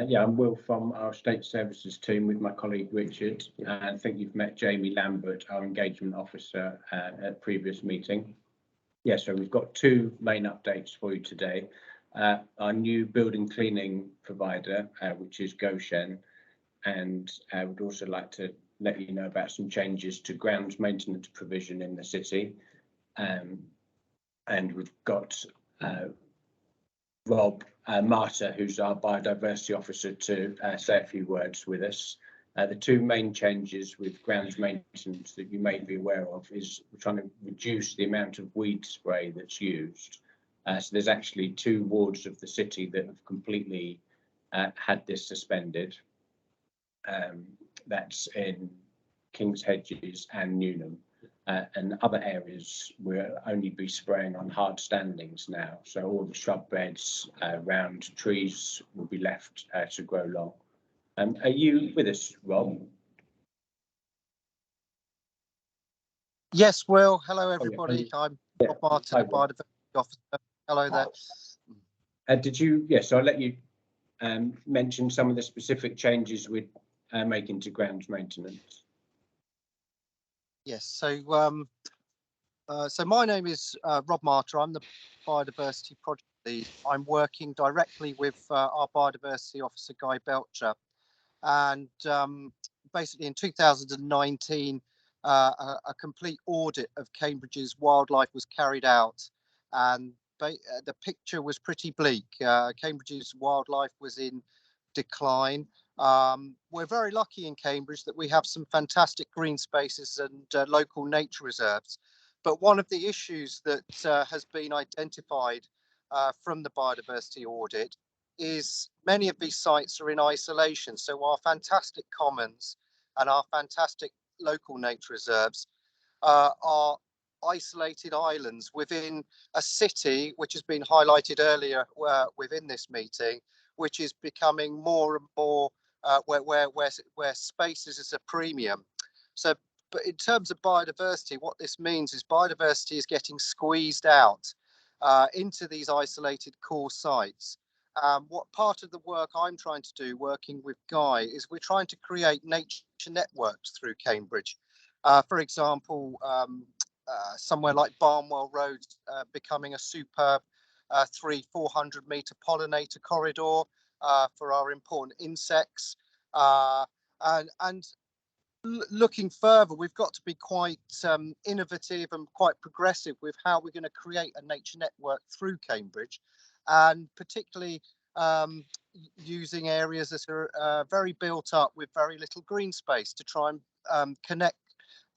Yeah, I'm Will from our Estate Services team with my colleague Richard. I think you've met Jamie Lambert, our engagement officer, at a previous meeting. Yeah, so we've got 2 main updates for you today. Our new building cleaning provider, which is Goshen, and I would also like to let you know about some changes to grounds maintenance provision in the city. And we've got Rob Marta, who's our biodiversity officer, to say a few words with us. The 2 main changes with grounds maintenance that you may be aware of is we're trying to reduce the amount of weed spray that's used. So there's actually 2 wards of the city that have completely had this suspended. That's in King's Hedges and Newnham. And other areas will only be spraying on hard standings now. So all the shrub beds around trees will be left to grow long. Are you with us, Rob? Yes, Will. Hello, everybody. I'm Rob Martin, Hi, biodiversity officer. Hello there. Did you? Yes, I'll let you mention some of the specific changes we're making to grounds maintenance. Yes. So my name is Rob Marta. I'm the biodiversity project lead. I'm working directly with our biodiversity officer, Guy Belcher, and basically in 2019, a complete audit of Cambridge's wildlife was carried out, and the picture was pretty bleak. Cambridge's wildlife was in decline. We're very lucky in Cambridge that we have some fantastic green spaces and local nature reserves. But one of the issues that has been identified from the biodiversity audit is many of these sites are in isolation. So our fantastic commons and our fantastic local nature reserves are isolated islands within a city, which has been highlighted earlier within this meeting, which is becoming more and more where space is a premium. So, but in terms of biodiversity, what this means is biodiversity is getting squeezed out into these isolated core sites. What part of the work I'm trying to do, working with Guy, is we're trying to create nature networks through Cambridge. For example, somewhere like Barnwell Road becoming a superb 300-400 metre pollinator corridor for our important insects. And looking further, we've got to be quite innovative and quite progressive with how we're going to create a nature network through Cambridge, and particularly using areas that are very built up with very little green space to try and connect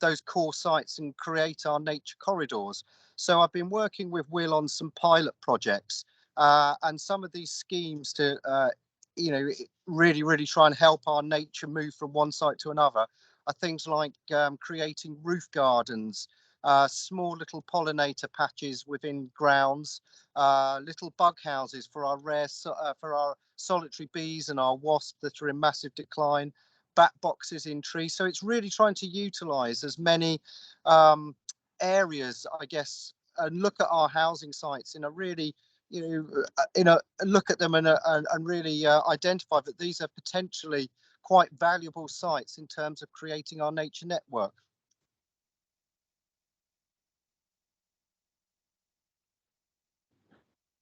those core sites and create our nature corridors. So I've been working with Will on some pilot projects and some of these schemes to really try and help our nature move from one site to another are things like creating roof gardens, small little pollinator patches within grounds, little bug houses for our for our solitary bees and our wasps that are in massive decline, bat boxes in trees. So it's really trying to utilise as many areas, I guess, and look at our housing sites in a really, look at them and really identify that these are potentially quite valuable sites in terms of creating our nature network.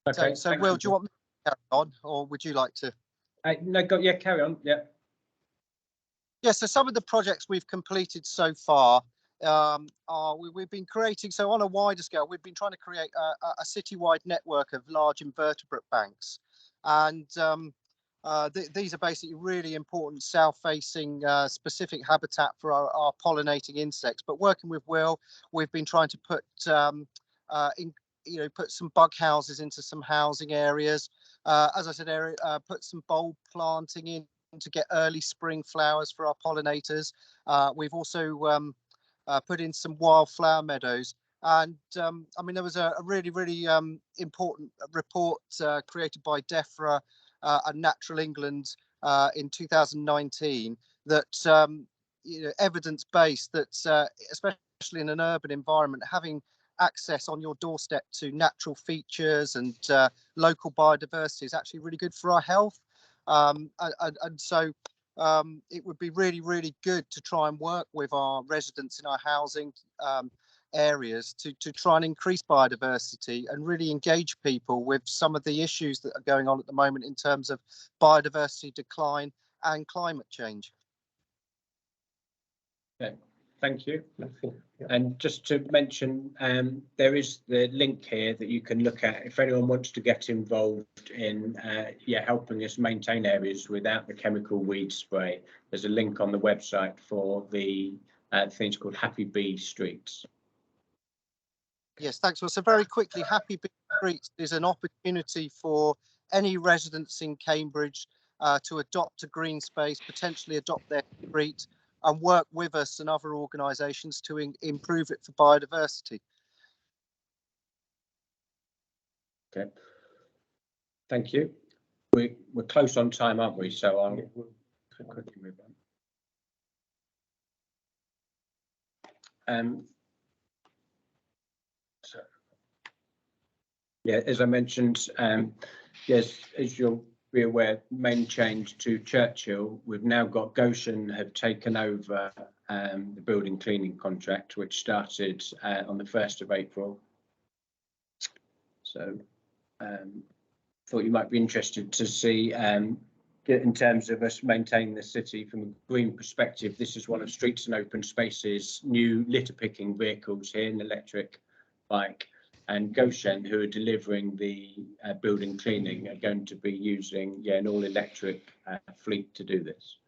Okay. So Will, do you want me to carry on, or would you like to? No, carry on. Yeah. Yeah. So some of the projects we've completed so far we've been creating. So on a wider scale, we've been trying to create a citywide network of large invertebrate banks, and these are basically really important south-facing specific habitat for our pollinating insects. But working with Will, we've been trying to put put some bug houses into some housing areas. As I said, put some bulb planting in to get early spring flowers for our pollinators. We've also put in some wildflower meadows. And I mean, there was a really, really important report created by DEFRA and Natural England in 2019 that evidence-based that especially in an urban environment, having access on your doorstep to natural features and local biodiversity is actually really good for our health. And so it would be really, really good to try and work with our residents in our housing areas to try and increase biodiversity and really engage people with some of the issues that are going on at the moment in terms of biodiversity decline and climate change. Okay. Thank you. And just to mention, there is the link here that you can look at if anyone wants to get involved in helping us maintain areas without the chemical weed spray. There's a link on the website for the things called Happy Bee Streets. Yes, thanks. Well, so very quickly, Happy Bee Streets is an opportunity for any residents in Cambridge to adopt a green space, potentially adopt their street, and work with us and other organisations to improve it for biodiversity. Okay, thank you. We're close on time, aren't we? So I'll quickly move on. So, yeah, as I mentioned, yes, as you'll be aware, main change to Churchill, we've now got Goshen have taken over the building cleaning contract, which started on the 1st of April. So thought you might be interested to see in terms of us maintaining the city from a green perspective. This is one of Streets and Open Spaces new litter picking vehicles here, an electric bike. And Goshen, who are delivering the building cleaning, are going to be using an all-electric fleet to do this.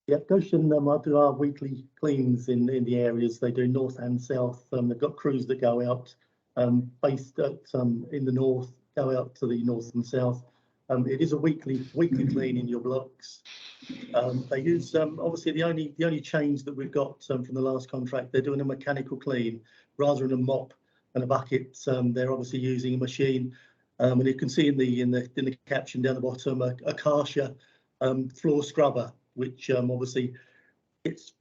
Yeah, Goshen do our weekly cleans in the areas. They do north and south. They've got crews that go out based at in the north, go out to the north and south. It is a weekly clean in your blocks. They use obviously the only change that we've got from the last contract. They're doing a mechanical clean rather than a mop and a bucket. They're obviously using a machine, and you can see in the caption down the bottom a Karcher floor scrubber, which obviously it's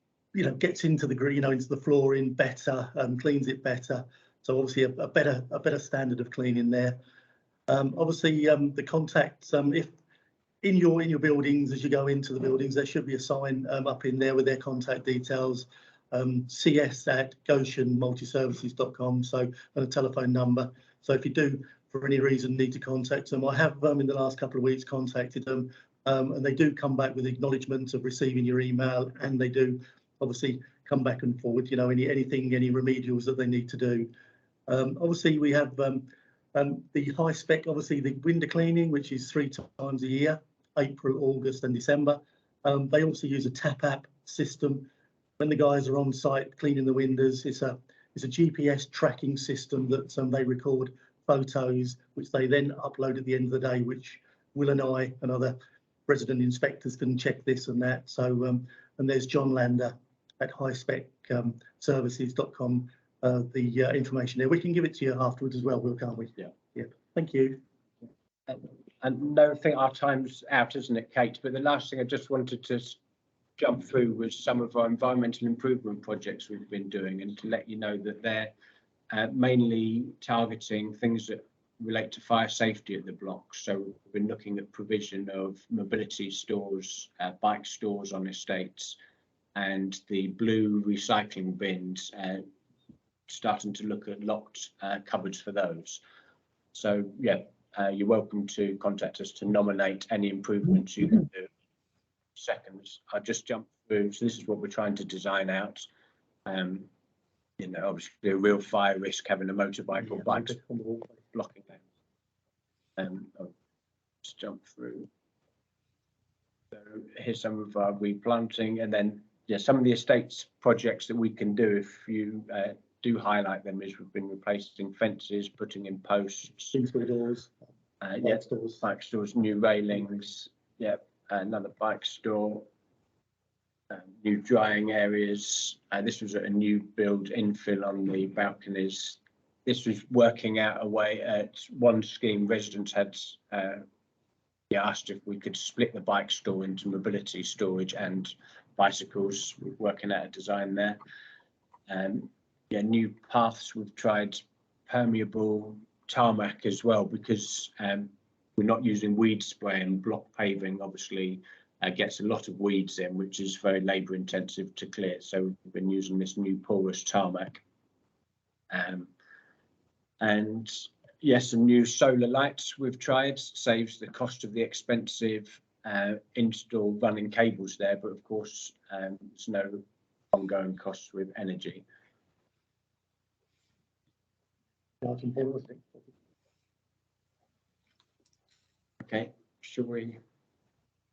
gets into the into the flooring better, cleans it better. So obviously a better standard of cleaning there. Obviously the contacts, if in your buildings, as you go into the buildings, there should be a sign up in there with their contact details. cs@goshenmultiservices.com, so, and a telephone number. So if you do for any reason need to contact them, I have in the last couple of weeks contacted them, and they do come back with acknowledgement of receiving your email, and they do obviously come back and forward any remedials that they need to do. Obviously we have the high spec, obviously the window cleaning, which is 3 times a year, April, August and December. They also use a tap app system. When the guys are on site cleaning the windows, it's a GPS tracking system that they record photos, which they then upload at the end of the day, which Will and I and other resident inspectors can check this and that. So and there's John Lander at highspecservices.com, the information there. We can give it to you afterwards as well, Will, can't we? Yeah. Yeah. Thank you. And no, I think our time's out, isn't it, Kate? But the last thing I just wanted to jump through was some of our environmental improvement projects we've been doing, and to let you know that they're mainly targeting things that relate to fire safety at the block. So we've been looking at provision of mobility stores, bike stores on estates, and the blue recycling bins, starting to look at locked cupboards for those. So yeah, you're welcome to contact us to nominate any improvements you can do. Seconds, I'll just jump through. So this is what we're trying to design out. You know, obviously a real fire risk having a motorbike or bikes blocking them. I'll just jump through. So here's some of our replanting, and then yeah, some of the estates projects that we can do, if you do highlight them, is we've been replacing fences, putting in posts, doors, yeah, bike stores, new railings, yeah, another bike store, new drying areas. This was a new build infill on the balconies. This was working out a way. At one scheme, residents had asked if we could split the bike store into mobility storage and bicycles. We're working out a design there. Yeah, new paths. We've tried permeable tarmac as well, because we're not using weed spray, and block paving obviously gets a lot of weeds in, which is very labour intensive to clear. So we've been using this new porous tarmac. And yes, some new solar lights we've tried. Saves the cost of the expensive install running cables there, but of course there's no ongoing costs with energy. Okay, should we?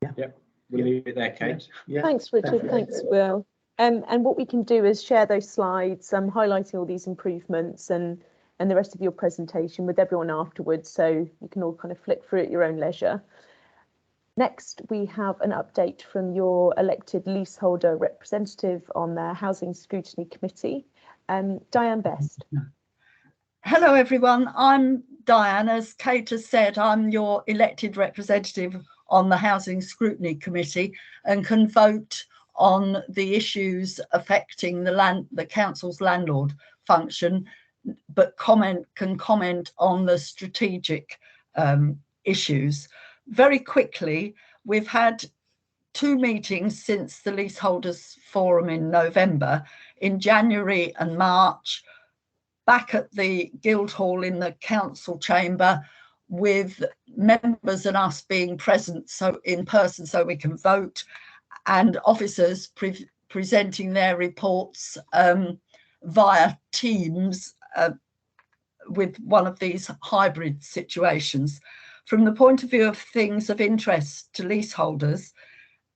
Yeah. Yep, we'll leave it there, Kate. Yeah. Thanks, Richard. Thanks, Will. And what we can do is share those slides, highlighting all these improvements and the rest of your presentation with everyone afterwards, so you can all kind of flick through at your own leisure. Next, we have an update from your elected leaseholder representative on the Housing Scrutiny Committee, Diane Best. Hello everyone, I'm Diane. As Kate has said, I'm your elected representative on the Housing Scrutiny Committee and can vote on the issues affecting the council's landlord function, but can comment on the strategic issues. Very quickly, we've had 2 meetings since the Leaseholders Forum in November, in January and March, back at the Guildhall in the council chamber, with members and us being present in person so we can vote, and officers presenting their reports via Teams with one of these hybrid situations. From the point of view of things of interest to leaseholders,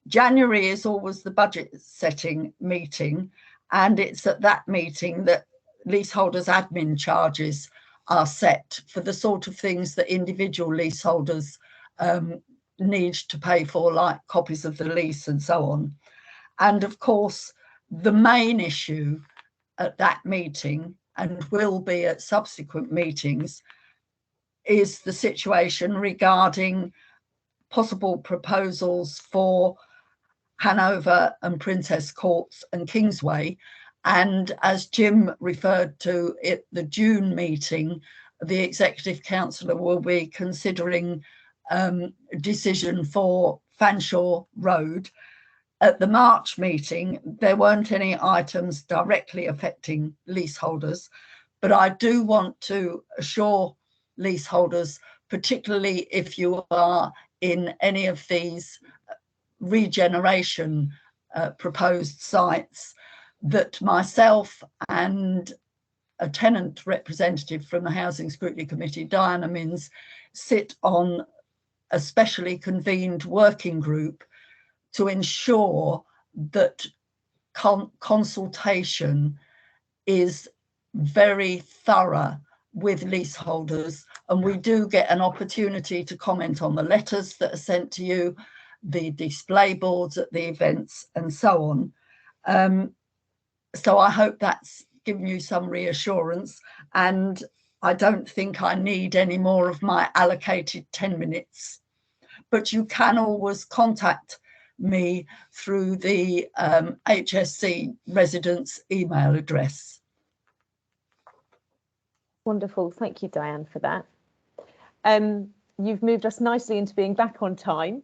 January is always the budget setting meeting, and it's at that meeting that leaseholders' admin charges are set for the sort of things that individual leaseholders need to pay for, like copies of the lease and so on. And of course, the main issue at that meeting, and will be at subsequent meetings, is the situation regarding possible proposals for Hanover and Princess Courts and Kingsway. And as Jim referred to at the June meeting, the Executive Councillor will be considering a decision for Fanshawe Road. At the March meeting, there weren't any items directly affecting leaseholders, but I do want to assure leaseholders, particularly if you are in any of these regeneration proposed sites, that myself and a tenant representative from the Housing Scrutiny Committee, Diana Minns, sit on a specially convened working group to ensure that consultation is very thorough with leaseholders, and we do get an opportunity to comment on the letters that are sent to you, the display boards at the events and so on. So I hope that's given you some reassurance, and I don't think I need any more of my allocated 10 minutes. But you can always contact me through the HSC residents' email address. Wonderful. Thank you, Diane, for that. You've moved us nicely into being back on time.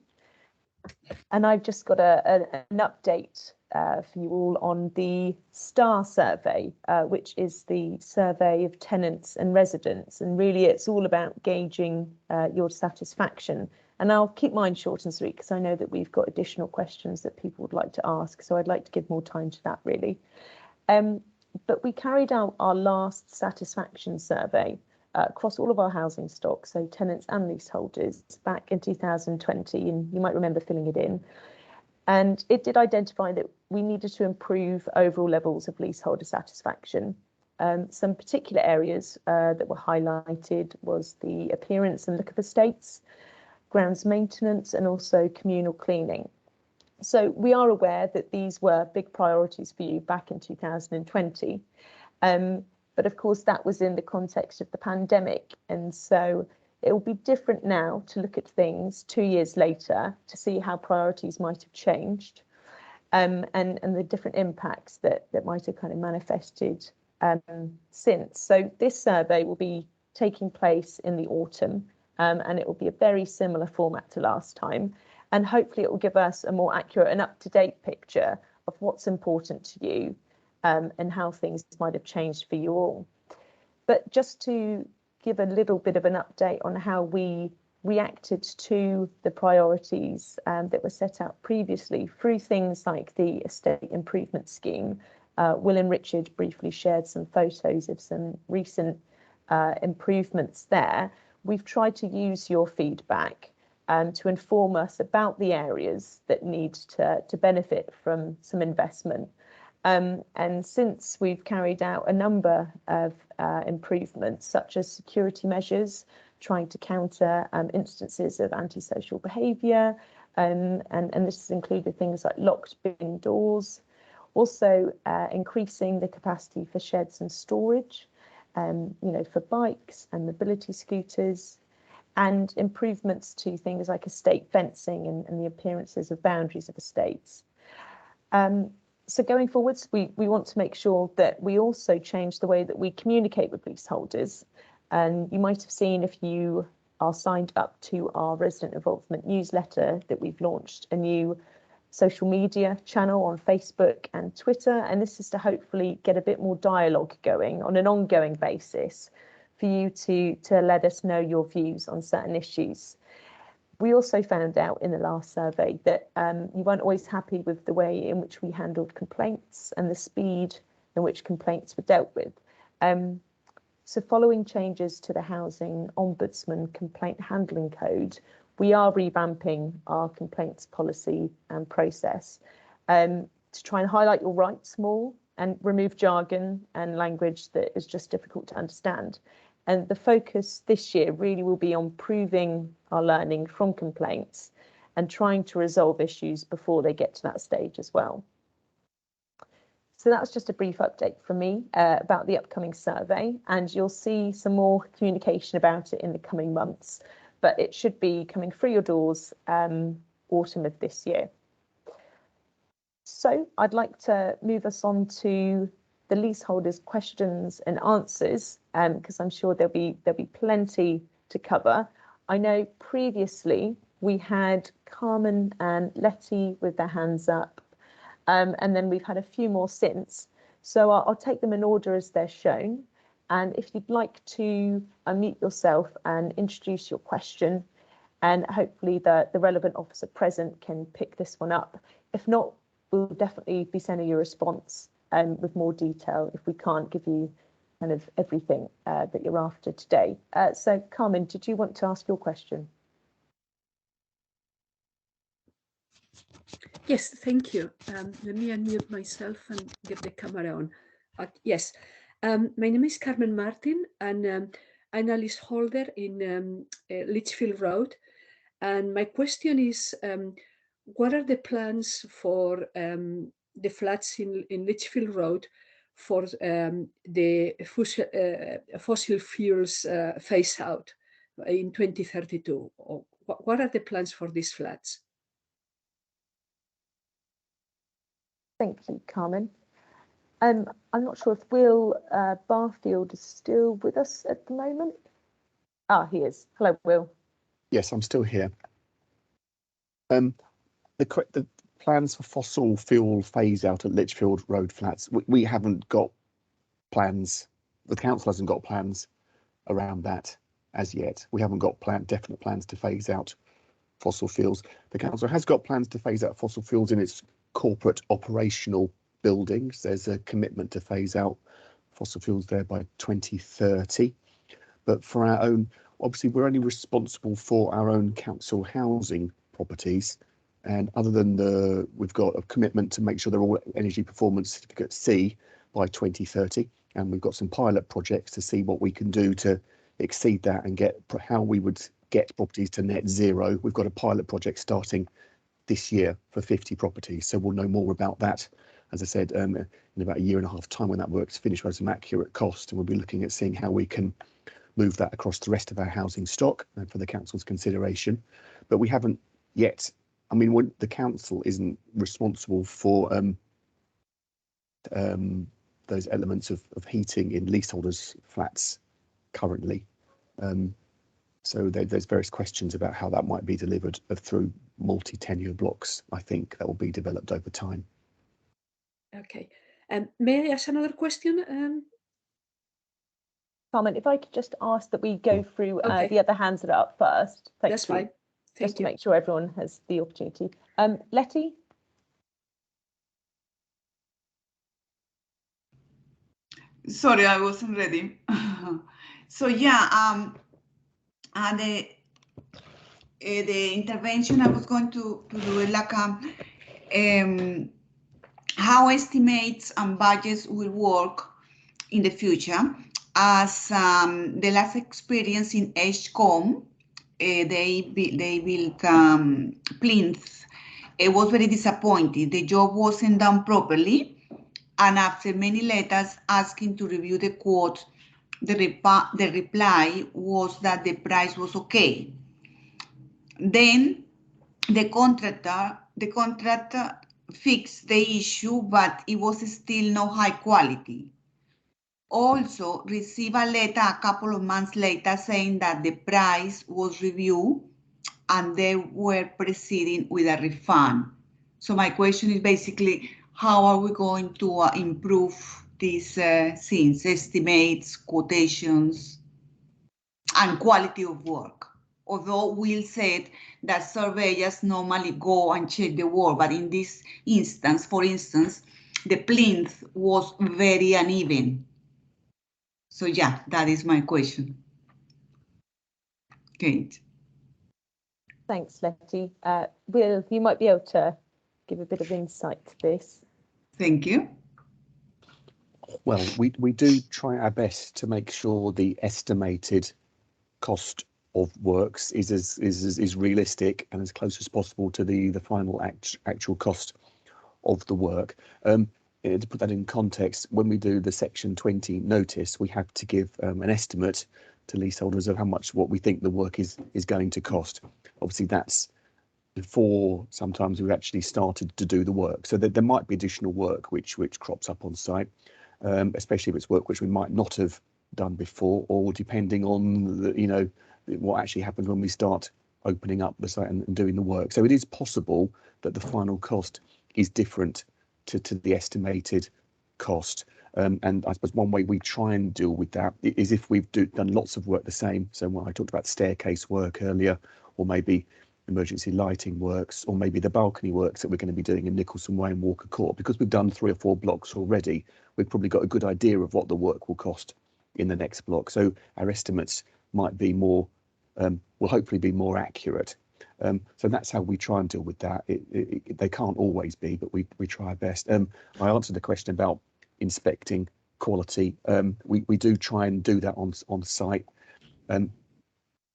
And I've just got an update for you all on the STAR survey, which is the survey of tenants and residents. And really, it's all about gauging your satisfaction. And I'll keep mine short and sweet because I know that we've got additional questions that people would like to ask. So I'd like to give more time to that, really. But we carried out our last satisfaction survey across all of our housing stock, so tenants and leaseholders, back in 2020, and you might remember filling it in. And it did identify that we needed to improve overall levels of leaseholder satisfaction. Some particular areas that were highlighted was the appearance and look of estates, grounds maintenance, and also communal cleaning. So we are aware that these were big priorities for you back in 2020. But of course, that was in the context of the pandemic. And so it will be different now to look at things 2 years later to see how priorities might have changed and the different impacts that might have kind of manifested since. So this survey will be taking place in the autumn and it will be a very similar format to last time. And hopefully it will give us a more accurate and up-to-date picture of what's important to you and how things might have changed for you all. But just to give a little bit of an update on how we reacted to the priorities that were set out previously through things like the estate improvement scheme. Will and Richard briefly shared some photos of some recent improvements there. We've tried to use your feedback to inform us about the areas that need to benefit from some investment. And since we've carried out a number of improvements, such as security measures, trying to counter instances of antisocial behaviour, and this has included things like locked bin doors, also increasing the capacity for sheds and storage, for bikes and mobility scooters, and improvements to things like estate fencing and the appearances of boundaries of estates. So going forwards, we want to make sure that we also change the way that we communicate with leaseholders. And you might have seen, if you are signed up to our resident involvement newsletter, that we've launched a new social media channel on Facebook and Twitter. And this is to hopefully get a bit more dialogue going on an ongoing basis for you to let us know your views on certain issues. We also found out in the last survey that you weren't always happy with the way in which we handled complaints and the speed in which complaints were dealt with. So following changes to the Housing Ombudsman Complaint Handling Code, we are revamping our complaints policy and process to try and highlight your rights more and remove jargon and language that is just difficult to understand. And the focus this year really will be on proving our learning from complaints and trying to resolve issues before they get to that stage as well. So that was just a brief update from me about the upcoming survey, and you'll see some more communication about it in the coming months, but it should be coming through your doors autumn of this year. So I'd like to move us on to the leaseholders' questions and answers, because I'm sure there'll be plenty to cover. I know previously we had Carmen and Letty with their hands up, and then we've had a few more since. So I'll take them in order as they're shown. And if you'd like to unmute yourself and introduce your question, and hopefully the relevant officer present can pick this one up. If not, we'll definitely be sending you a response with more detail if we can't give you kind of everything that you're after today. So Carmen, did you want to ask your question? Yes, thank you. Let me unmute myself and get the camera on. Yes, my name is Carmen Martin, and I'm a leaseholder in Lichfield Road. And my question is, what are the plans for the flats in Lichfield Road for the fossil fuels phase out in 2032? Or what are the plans for these flats? Thank you, Carmen. I'm not sure if Will Barfield is still with us at the moment. Ah, he is. Hello, Will. Yes, I'm still here. The plans for fossil fuel phase out at Lichfield Road flats, we haven't got plans. The council hasn't got plans around that as yet. We haven't got definite plans to phase out fossil fuels. The council has got plans to phase out fossil fuels in its corporate operational buildings. There's a commitment to phase out fossil fuels there by 2030. But for our own, obviously, we're only responsible for our own council housing properties. And other than we've got a commitment to make sure they're all energy performance certificate C by 2030. And we've got some pilot projects to see what we can do to exceed that and get how we would get properties to net zero. We've got a pilot project starting this year for 50 properties. So we'll know more about that, as I said, in about a year and a half time when that work's finished with some accurate cost. And we'll be looking at seeing how we can move that across the rest of our housing stock for the council's consideration. But we haven't yet. I mean, the council isn't responsible for those elements of heating in leaseholders' flats currently. So there's various questions about how that might be delivered through multi-tenure blocks. I think that will be developed over time. Okay. May I ask another question? Carmen, if I could just ask that we go through Okay. the other hands that are up first. Thank That's you. fine. Just to you. make sure everyone has the opportunity. Letty? Sorry, I wasn't ready. So yeah, the intervention I was going to do it like how estimates and budgets will work in the future. As the last experience in HCOM, they built plinth. It was very disappointing. The job wasn't done properly. And after many letters asking to review the quote, the reply was that the price was okay. Then the contractor fixed the issue, but it was still no high quality. Also received a letter a couple of months later saying that the price was reviewed and they were proceeding with a refund. So my question is basically, how are we going to improve these things, estimates, quotations, and quality of work? Although Will said that surveyors normally go and check the work, but in this instance, for instance, the plinth was very uneven. So yeah, that is my question. Kate. Thanks, Letty. Will, you might be able to give a bit of insight to this. Thank you. Well, we do try our best to make sure the estimated cost of works is realistic and as close as possible to the final actual cost of the work. To put that in context, when we do the Section 20 notice, we have to give an estimate to leaseholders of how much what we think the work is going to cost. Obviously, that's before sometimes we've actually started to do the work. So there might be additional work which crops up on site, especially if it's work which we might not have done before, or depending on what actually happens when we start opening up the site and doing the work. So it is possible that the final cost is different to the estimated cost. And I suppose one way we try and deal with that is if we've done lots of work the same. So when I talked about staircase work earlier, or maybe emergency lighting works, or maybe the balcony works that we're going to be doing in Nicholson Way and Walker Court, because we've done 3 or 4 blocks already, we've probably got a good idea of what the work will cost in the next block. So our estimates might be more, will hopefully be more accurate. So that's how we try and deal with that. They can't always be, but we try our best. I answered the question about inspecting quality. We do try and do that on site.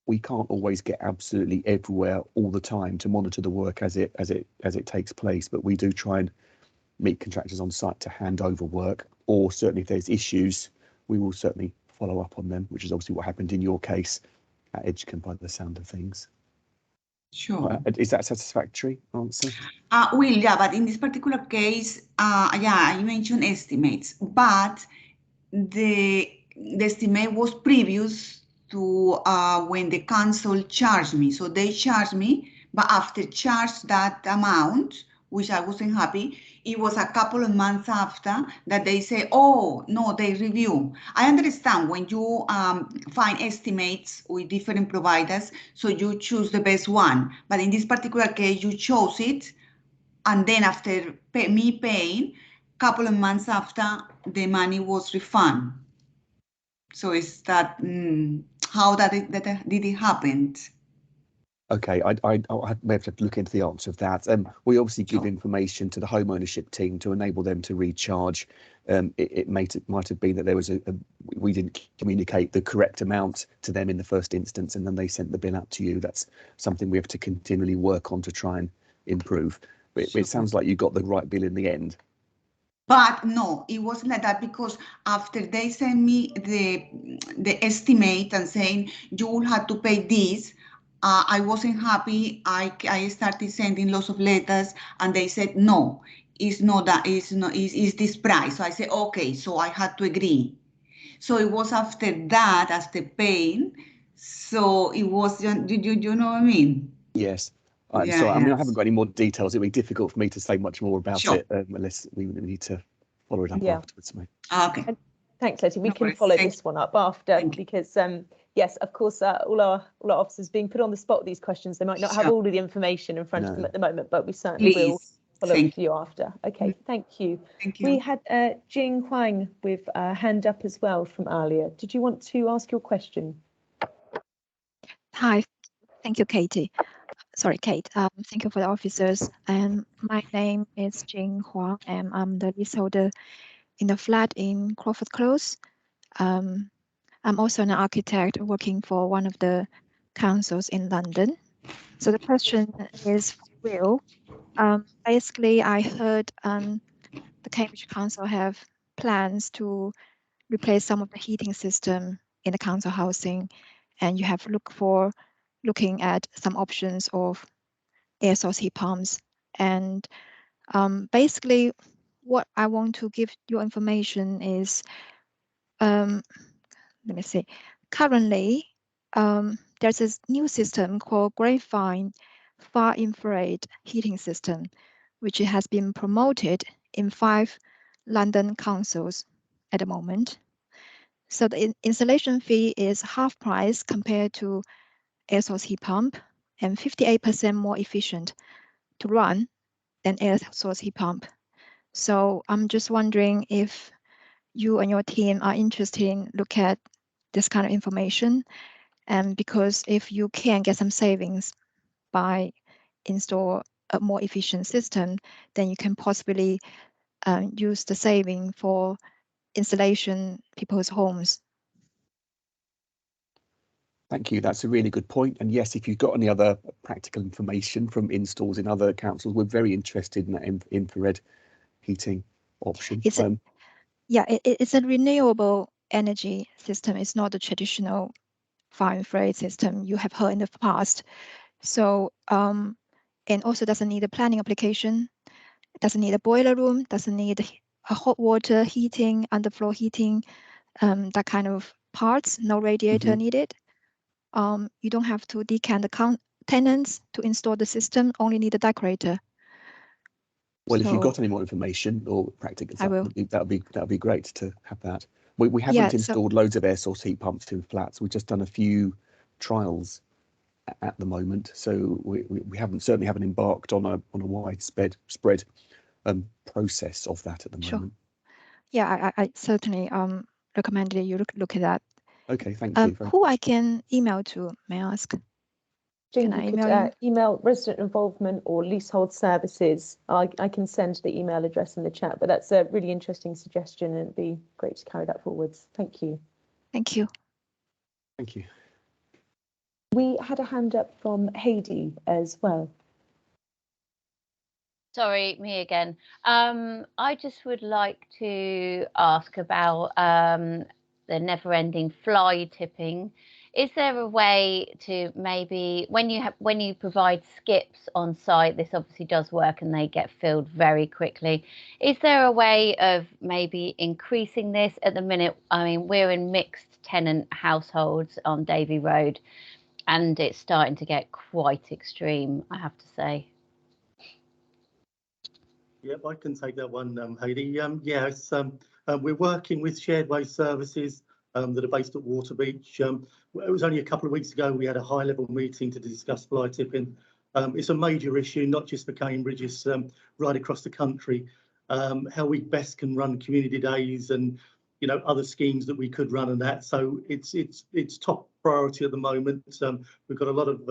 We can't always get absolutely everywhere all the time to monitor the work as it takes place, but we do try and meet contractors on site to hand over work, or certainly if there's issues, we will certainly follow up on them, which is obviously what happened in your case at Edgecombe by the sound of things. Sure. Is that a satisfactory answer? Well, yeah, but in this particular case, yeah, you mentioned estimates, but the estimate was previous to when the council charged me. So they charged me, but after charge that amount, which I wasn't happy, it was a couple of months after that they say, oh, no, they review. I understand when you find estimates with different providers, so you choose the best one. But in this particular case, you chose it. And then after me paying, couple of months after, the money was refunded. So is that how did it happen? Okay, I may have to look into the answer of that. We obviously give Sure. information to the home ownership team to enable them to recharge. It might have been that there was we didn't communicate the correct amount to them in the first instance, and then they sent the bill out to you. That's something we have to continually work on to try and improve. But Sure. it sounds like you got the right bill in the end. But no, it wasn't like that, because after they sent me the estimate and saying you will have to pay this, I wasn't happy. I started sending lots of letters, and they said no, it's not that, it's this price. So I said okay, so I had to agree. So it was after that, after paying. So it was, you know what I mean? Yes. I'm Yeah, sorry. I mean, I yeah. haven't got any more details. It'd be difficult for me to say much more about Sure. it unless we need to follow it up Yeah. afterwards. Mate. Okay. And thanks, Letty. We No can worries. follow Thank this one up after, Thank you. because yes, of course, all our officers being put on the spot with these questions. They might not have Sure. all of the information in front of them No. at the moment, but we certainly will Please. follow up Thank with you after. Okay, thank you. Thank We you. had Jing Huang with a hand up as well from earlier. Did you want to ask your question? Hi, thank you, Katie. Sorry, Kate. Thank you for the officers. And my name is Jing Huang, and I'm the leaseholder in the flat in Crawford Close. I'm also an architect working for one of the councils in London. So the question is for Will. Basically, I heard the Cambridge Council have plans to replace some of the heating system in the council housing, and you have looking at some options of air source heat pumps. And basically, what I want to give you information is, let me see. Currently, there's this new system called Grapevine Far Infrared Heating System, which has been promoted in 5 London councils at the moment. So the installation fee is half price compared to air source heat pump, and 58% more efficient to run than air source heat pump. So I'm just wondering if you and your team are interested in look at this kind of information, and because if you can get some savings by install a more efficient system, then you can possibly use the saving for installation people's homes. Thank you. That's a really good point. And yes, if you've got any other practical information from installs in other councils, we're very interested in that infrared heating option. It's it's a renewable energy system. It's not a traditional fire infrared system you have heard in the past. So and also doesn't need a planning application. It doesn't need a boiler room. Doesn't need a hot water heating, underfloor heating, that kind of parts. No radiator needed. You don't have to decant the tenants to install the system. Only need a decorator. Well, So if you've got any more information or practical stuff, that'd be great to have that. We haven't installed loads of air source heat pumps in flats. We've just done a few trials at the moment, so we certainly haven't embarked on a widespread process of that at the moment. Yeah, I certainly recommend that you look at that. Okay, thank you. Who I can email to, may I ask? Jing, Can I you email could email resident involvement or leasehold services. I can send the email address in the chat, but that's a really interesting suggestion, and it'd be great to carry that forwards. Thank you. Thank you. Thank you. We had a hand up from Heidi as well. Sorry, me again. I just would like to ask about the never-ending fly tipping is there a way to maybe when you provide skips on site, this obviously does work and they get filled very quickly. Is there a way of maybe increasing this? At the minute, I mean, we're in mixed tenant households on Davy Road, and it's starting to get quite extreme, I have to say. Yep, I can take that one, Heidi. Yeah, we're working with shared waste services that are based at Waterbeach. It was only a couple of weeks ago we had a high-level meeting to discuss fly tipping. It's a major issue, not just for Cambridge, it's right across the country. How we best can run community days and other schemes that we could run and that. So it's top priority at the moment. We've got a lot of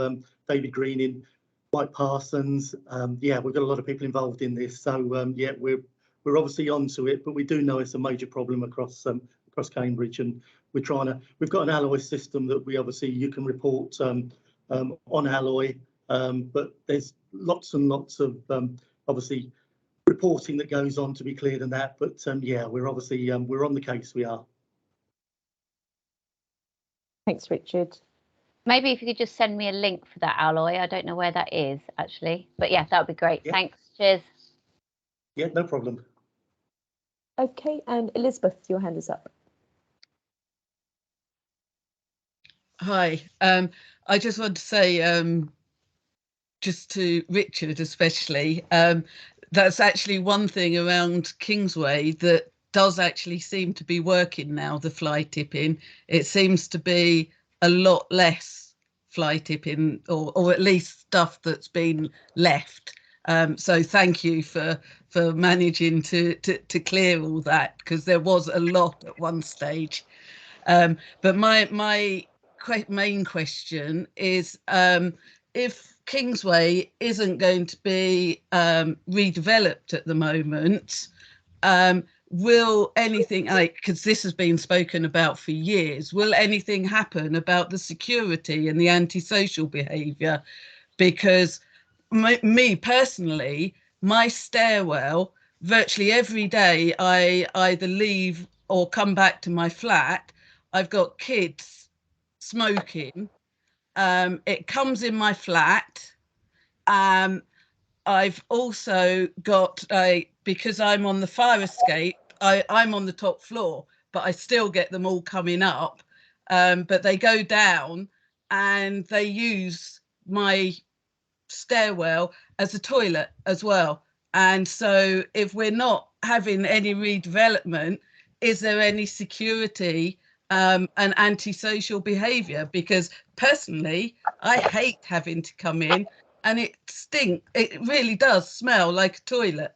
David Green in. White Parsons, yeah, we've got a lot of people involved in this, so yeah, we're obviously onto it, but we do know it's a major problem across Cambridge, and we've got an alloy system that you can report on alloy, but there's lots and lots of obviously reporting that goes on to be cleared and that, but yeah, we're obviously we're on the case. We are. Thanks, Richard. Maybe if you could just send me a link for that alloy. I don't know where that is actually, but yeah, that would be great. Yeah. Thanks. Cheers. Yeah, no problem. Okay, and Elizabeth, your hand is up. Hi, I just want to say, just to Richard especially, that's actually one thing around Kingsway that does actually seem to be working now, the fly tipping. It seems to be a lot less fly tipping, or at least stuff that's been left. So thank you for managing to clear all that, because there was a lot at one stage. But my main question is, if Kingsway isn't going to be redeveloped at the moment, will anything, because this has been spoken about for years, will anything happen about the security and the antisocial behaviour? Because me personally, my stairwell, virtually every day I either leave or come back to my flat, I've got kids smoking. It comes in my flat. I've also got because I'm on the fire escape, I'm on the top floor, but I still get them all coming up. But they go down and they use my stairwell as a toilet as well. And so if we're not having any redevelopment, is there any security and antisocial behaviour? Because personally, I hate having to come in, and it really does smell like a toilet.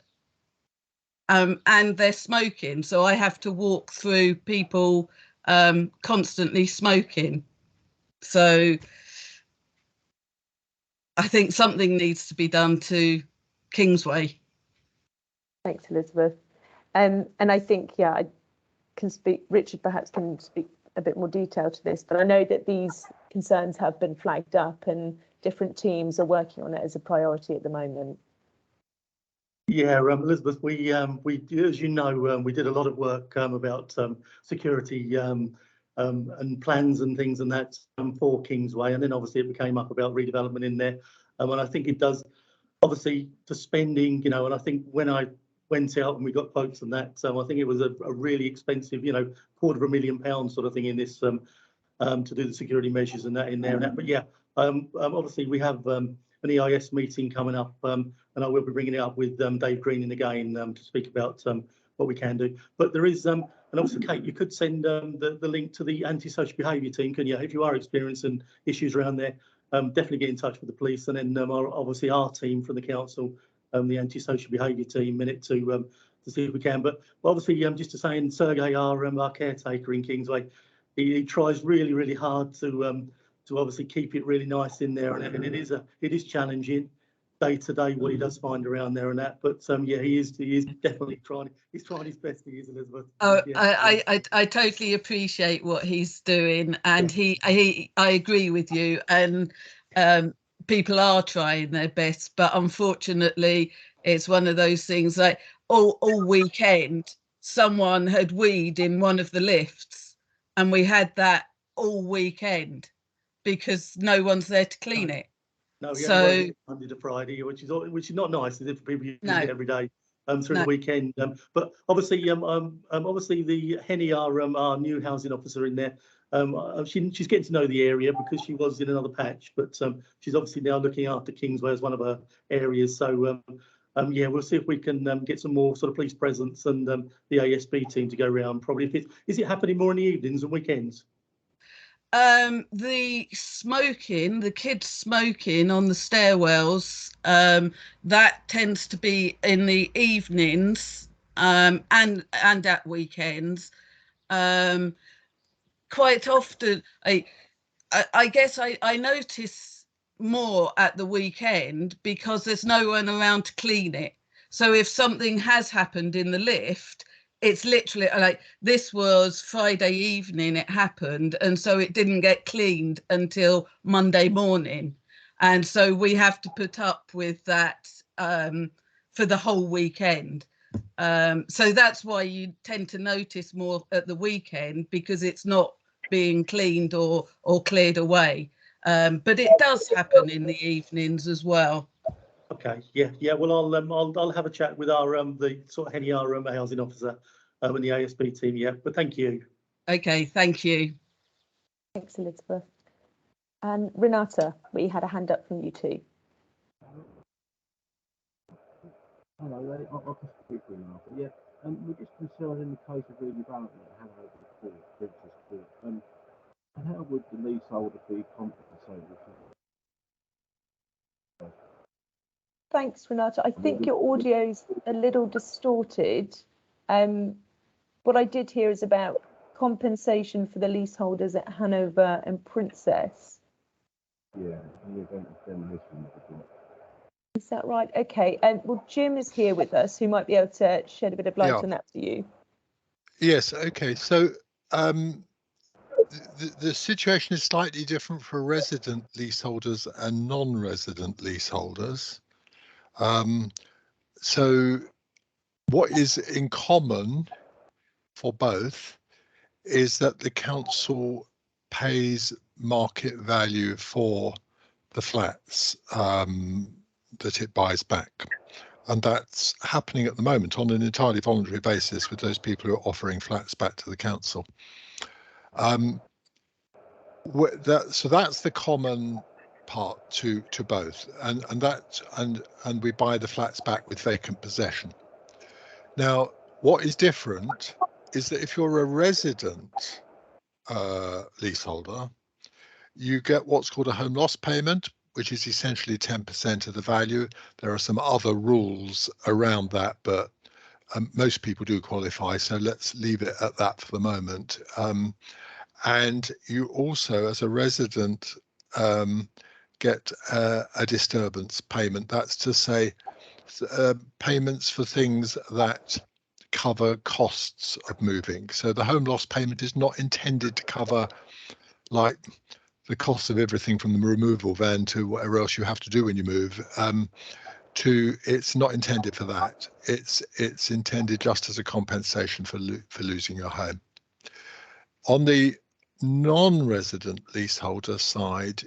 And they're smoking, so I have to walk through people constantly smoking. So I think something needs to be done to Kingsway. Thanks, Elizabeth. And I think, yeah, I can speak, Richard perhaps can speak a bit more detail to this, but I know that these concerns have been flagged up and different teams are working on it as a priority at the moment. Yeah, Elizabeth, we as you know, we did a lot of work about security and plans and things and that for Kingsway, and then obviously it came up about redevelopment in there, and I think it does obviously for spending, and I think when I went out and we got quotes on that, I think it was a really expensive, £250,000 sort of thing in this to do the security measures and that in there and that. But yeah, obviously we have an EIS meeting coming up, and I will be bringing it up with Dave Greening again to speak about what we can do. But there is, and also Kate, you could send the link to the antisocial behaviour team, can you? If you are experiencing issues around there, definitely get in touch with the police, and then obviously our team from the council, the antisocial behaviour team, in it to see if we can. But obviously, just to say, and Sergey, our caretaker in Kingsway, he tries really, really hard to obviously keep it really nice in there, and it is challenging day to day what he does find around there and that. But yeah, he is definitely trying. He's trying his best. He is, Elizabeth. Oh, yeah. I totally appreciate what he's doing, and I agree with you. And people are trying their best, but unfortunately, it's one of those things like all weekend someone had weed in one of the lifts, and we had that all weekend. because no one's there to clean it. No, we So- only work Monday to Friday, which is not nice, is it, for people using No. it every day through No. the weekend. But obviously, obviously the Henny, our new housing officer in there, she's getting to know the area because she was in another patch, but she's obviously now looking after Kingsway as one of her areas. So yeah, we'll see if we can get some more sort of police presence and the ASB team to go around. Probably, is it happening more in the evenings and weekends? The smoking, the kids smoking on the stairwells, that tends to be in the evenings, and at weekends. Quite often, I guess I notice more at the weekend because there's no one around to clean it. So if something has happened in the lift, it's literally like this was Friday evening it happened, and so it didn't get cleaned until Monday morning, and so we have to put up with that for the whole weekend. So that's why you tend to notice more at the weekend, because it's not being cleaned or cleared away. But it does happen in the evenings as well. Okay, yeah. Well, I'll have a chat with our the sort of Henny, our housing officer, and the ASB team. Yeah, but thank you. Okay, thank you. Thanks, Elizabeth. And Renata, we had a hand up from you too. Hello, I'll just speak for now. Yeah, we're just concerned in the case of redevelopment, Hanover Court, Princess Court, and how would the leaseholder be compensated? Thanks, Renata. I think your audio's a little distorted. What I did hear is about compensation for the leaseholders at Hanover and Princess. Yeah, in the event of demolition. Is that right? Okay. Well, Jim is here with us, who might be able to shed a bit of light on that for you. Yes. Okay. So the situation is slightly different for resident leaseholders and non-resident leaseholders. So what is in common for both is that the council pays market value for the flats that it buys back. And that's happening at the moment on an entirely voluntary basis with those people who are offering flats back to the council. So that's the common part to both, and we buy the flats back with vacant possession. Now, what is different is that if you're a resident leaseholder, you get what's called a home loss payment, which is essentially 10% of the value. There are some other rules around that, but most people do qualify, so let's leave it at that for the moment. And you also, as a resident, get a disturbance payment. That's to say, payments for things that cover costs of moving. So the home loss payment is not intended to cover like the cost of everything from the removal van to whatever else you have to do when you move. It's not intended for that. It's intended just as a compensation for losing your home. On the non-resident leaseholder side,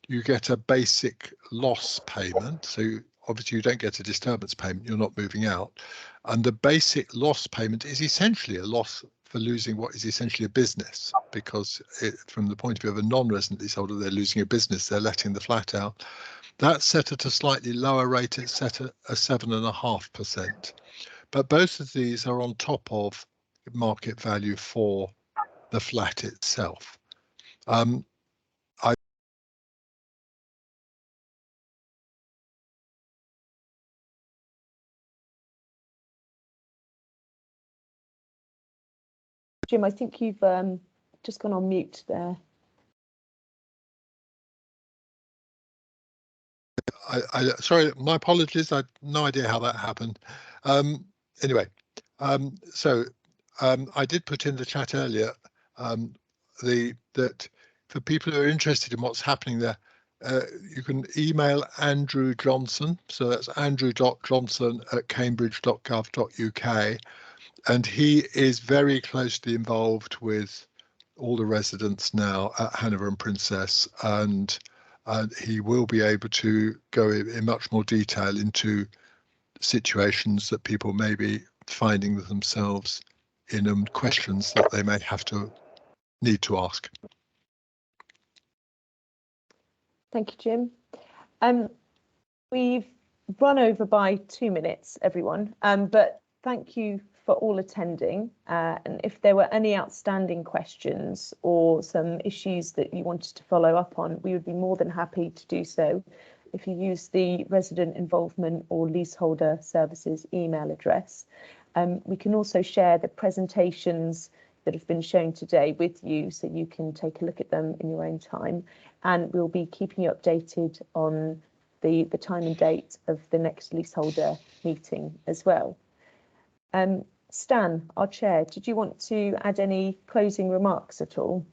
you get a basic loss payment. So obviously you don't get a disturbance payment, you're not moving out. And the basic loss payment is essentially a loss for losing what is essentially a business, because from the point of view of a non-resident leaseholder, they're losing a business, they're letting the flat out. That's set at a slightly lower rate, it's set at a 7.5%. But both of these are on top of market value for the flat itself. Jim, I think you've just gone on mute there. Sorry, my apologies. I had no idea how that happened. Anyway, so I did put in the chat earlier that for people who are interested in what's happening there, you can email Andrew Johnson. So that's andrew.johnson@cambridge.gov.uk. And he is very closely involved with all the residents now at Hanover and Princess, and he will be able to go in much more detail into situations that people may be finding themselves in, and questions that they may need to ask. Thank you, Jim. We've run over by 2 minutes, everyone, but thank you for all attending. And if there were any outstanding questions or some issues that you wanted to follow up on, we would be more than happy to do so if you use the resident involvement or leaseholder services email address. We can also share the presentations that have been shown today with you, so you can take a look at them in your own time, and we'll be keeping you updated on the time and date of the next leaseholder meeting as well. Stan, our chair, did you want to add any closing remarks at all?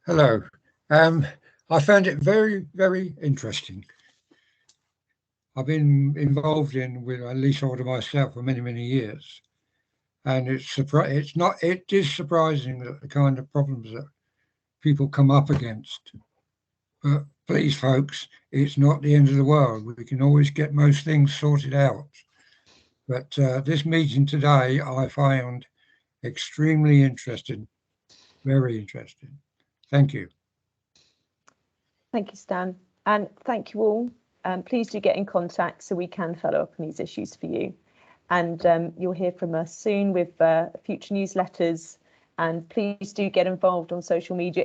Hello. I found it very, very interesting. I've been involved with a leaseholder myself for many, many years, and it is surprising that the kind of problems that people come up against. But please, folks, it's not the end of the world. We can always get most things sorted out. But this meeting today, I found extremely interesting, very interesting. Thank you. Thank you, Stan, and thank you all. Please do get in contact so we can follow up on these issues for you. And you'll hear from us soon with future newsletters, and please do get involved on social media.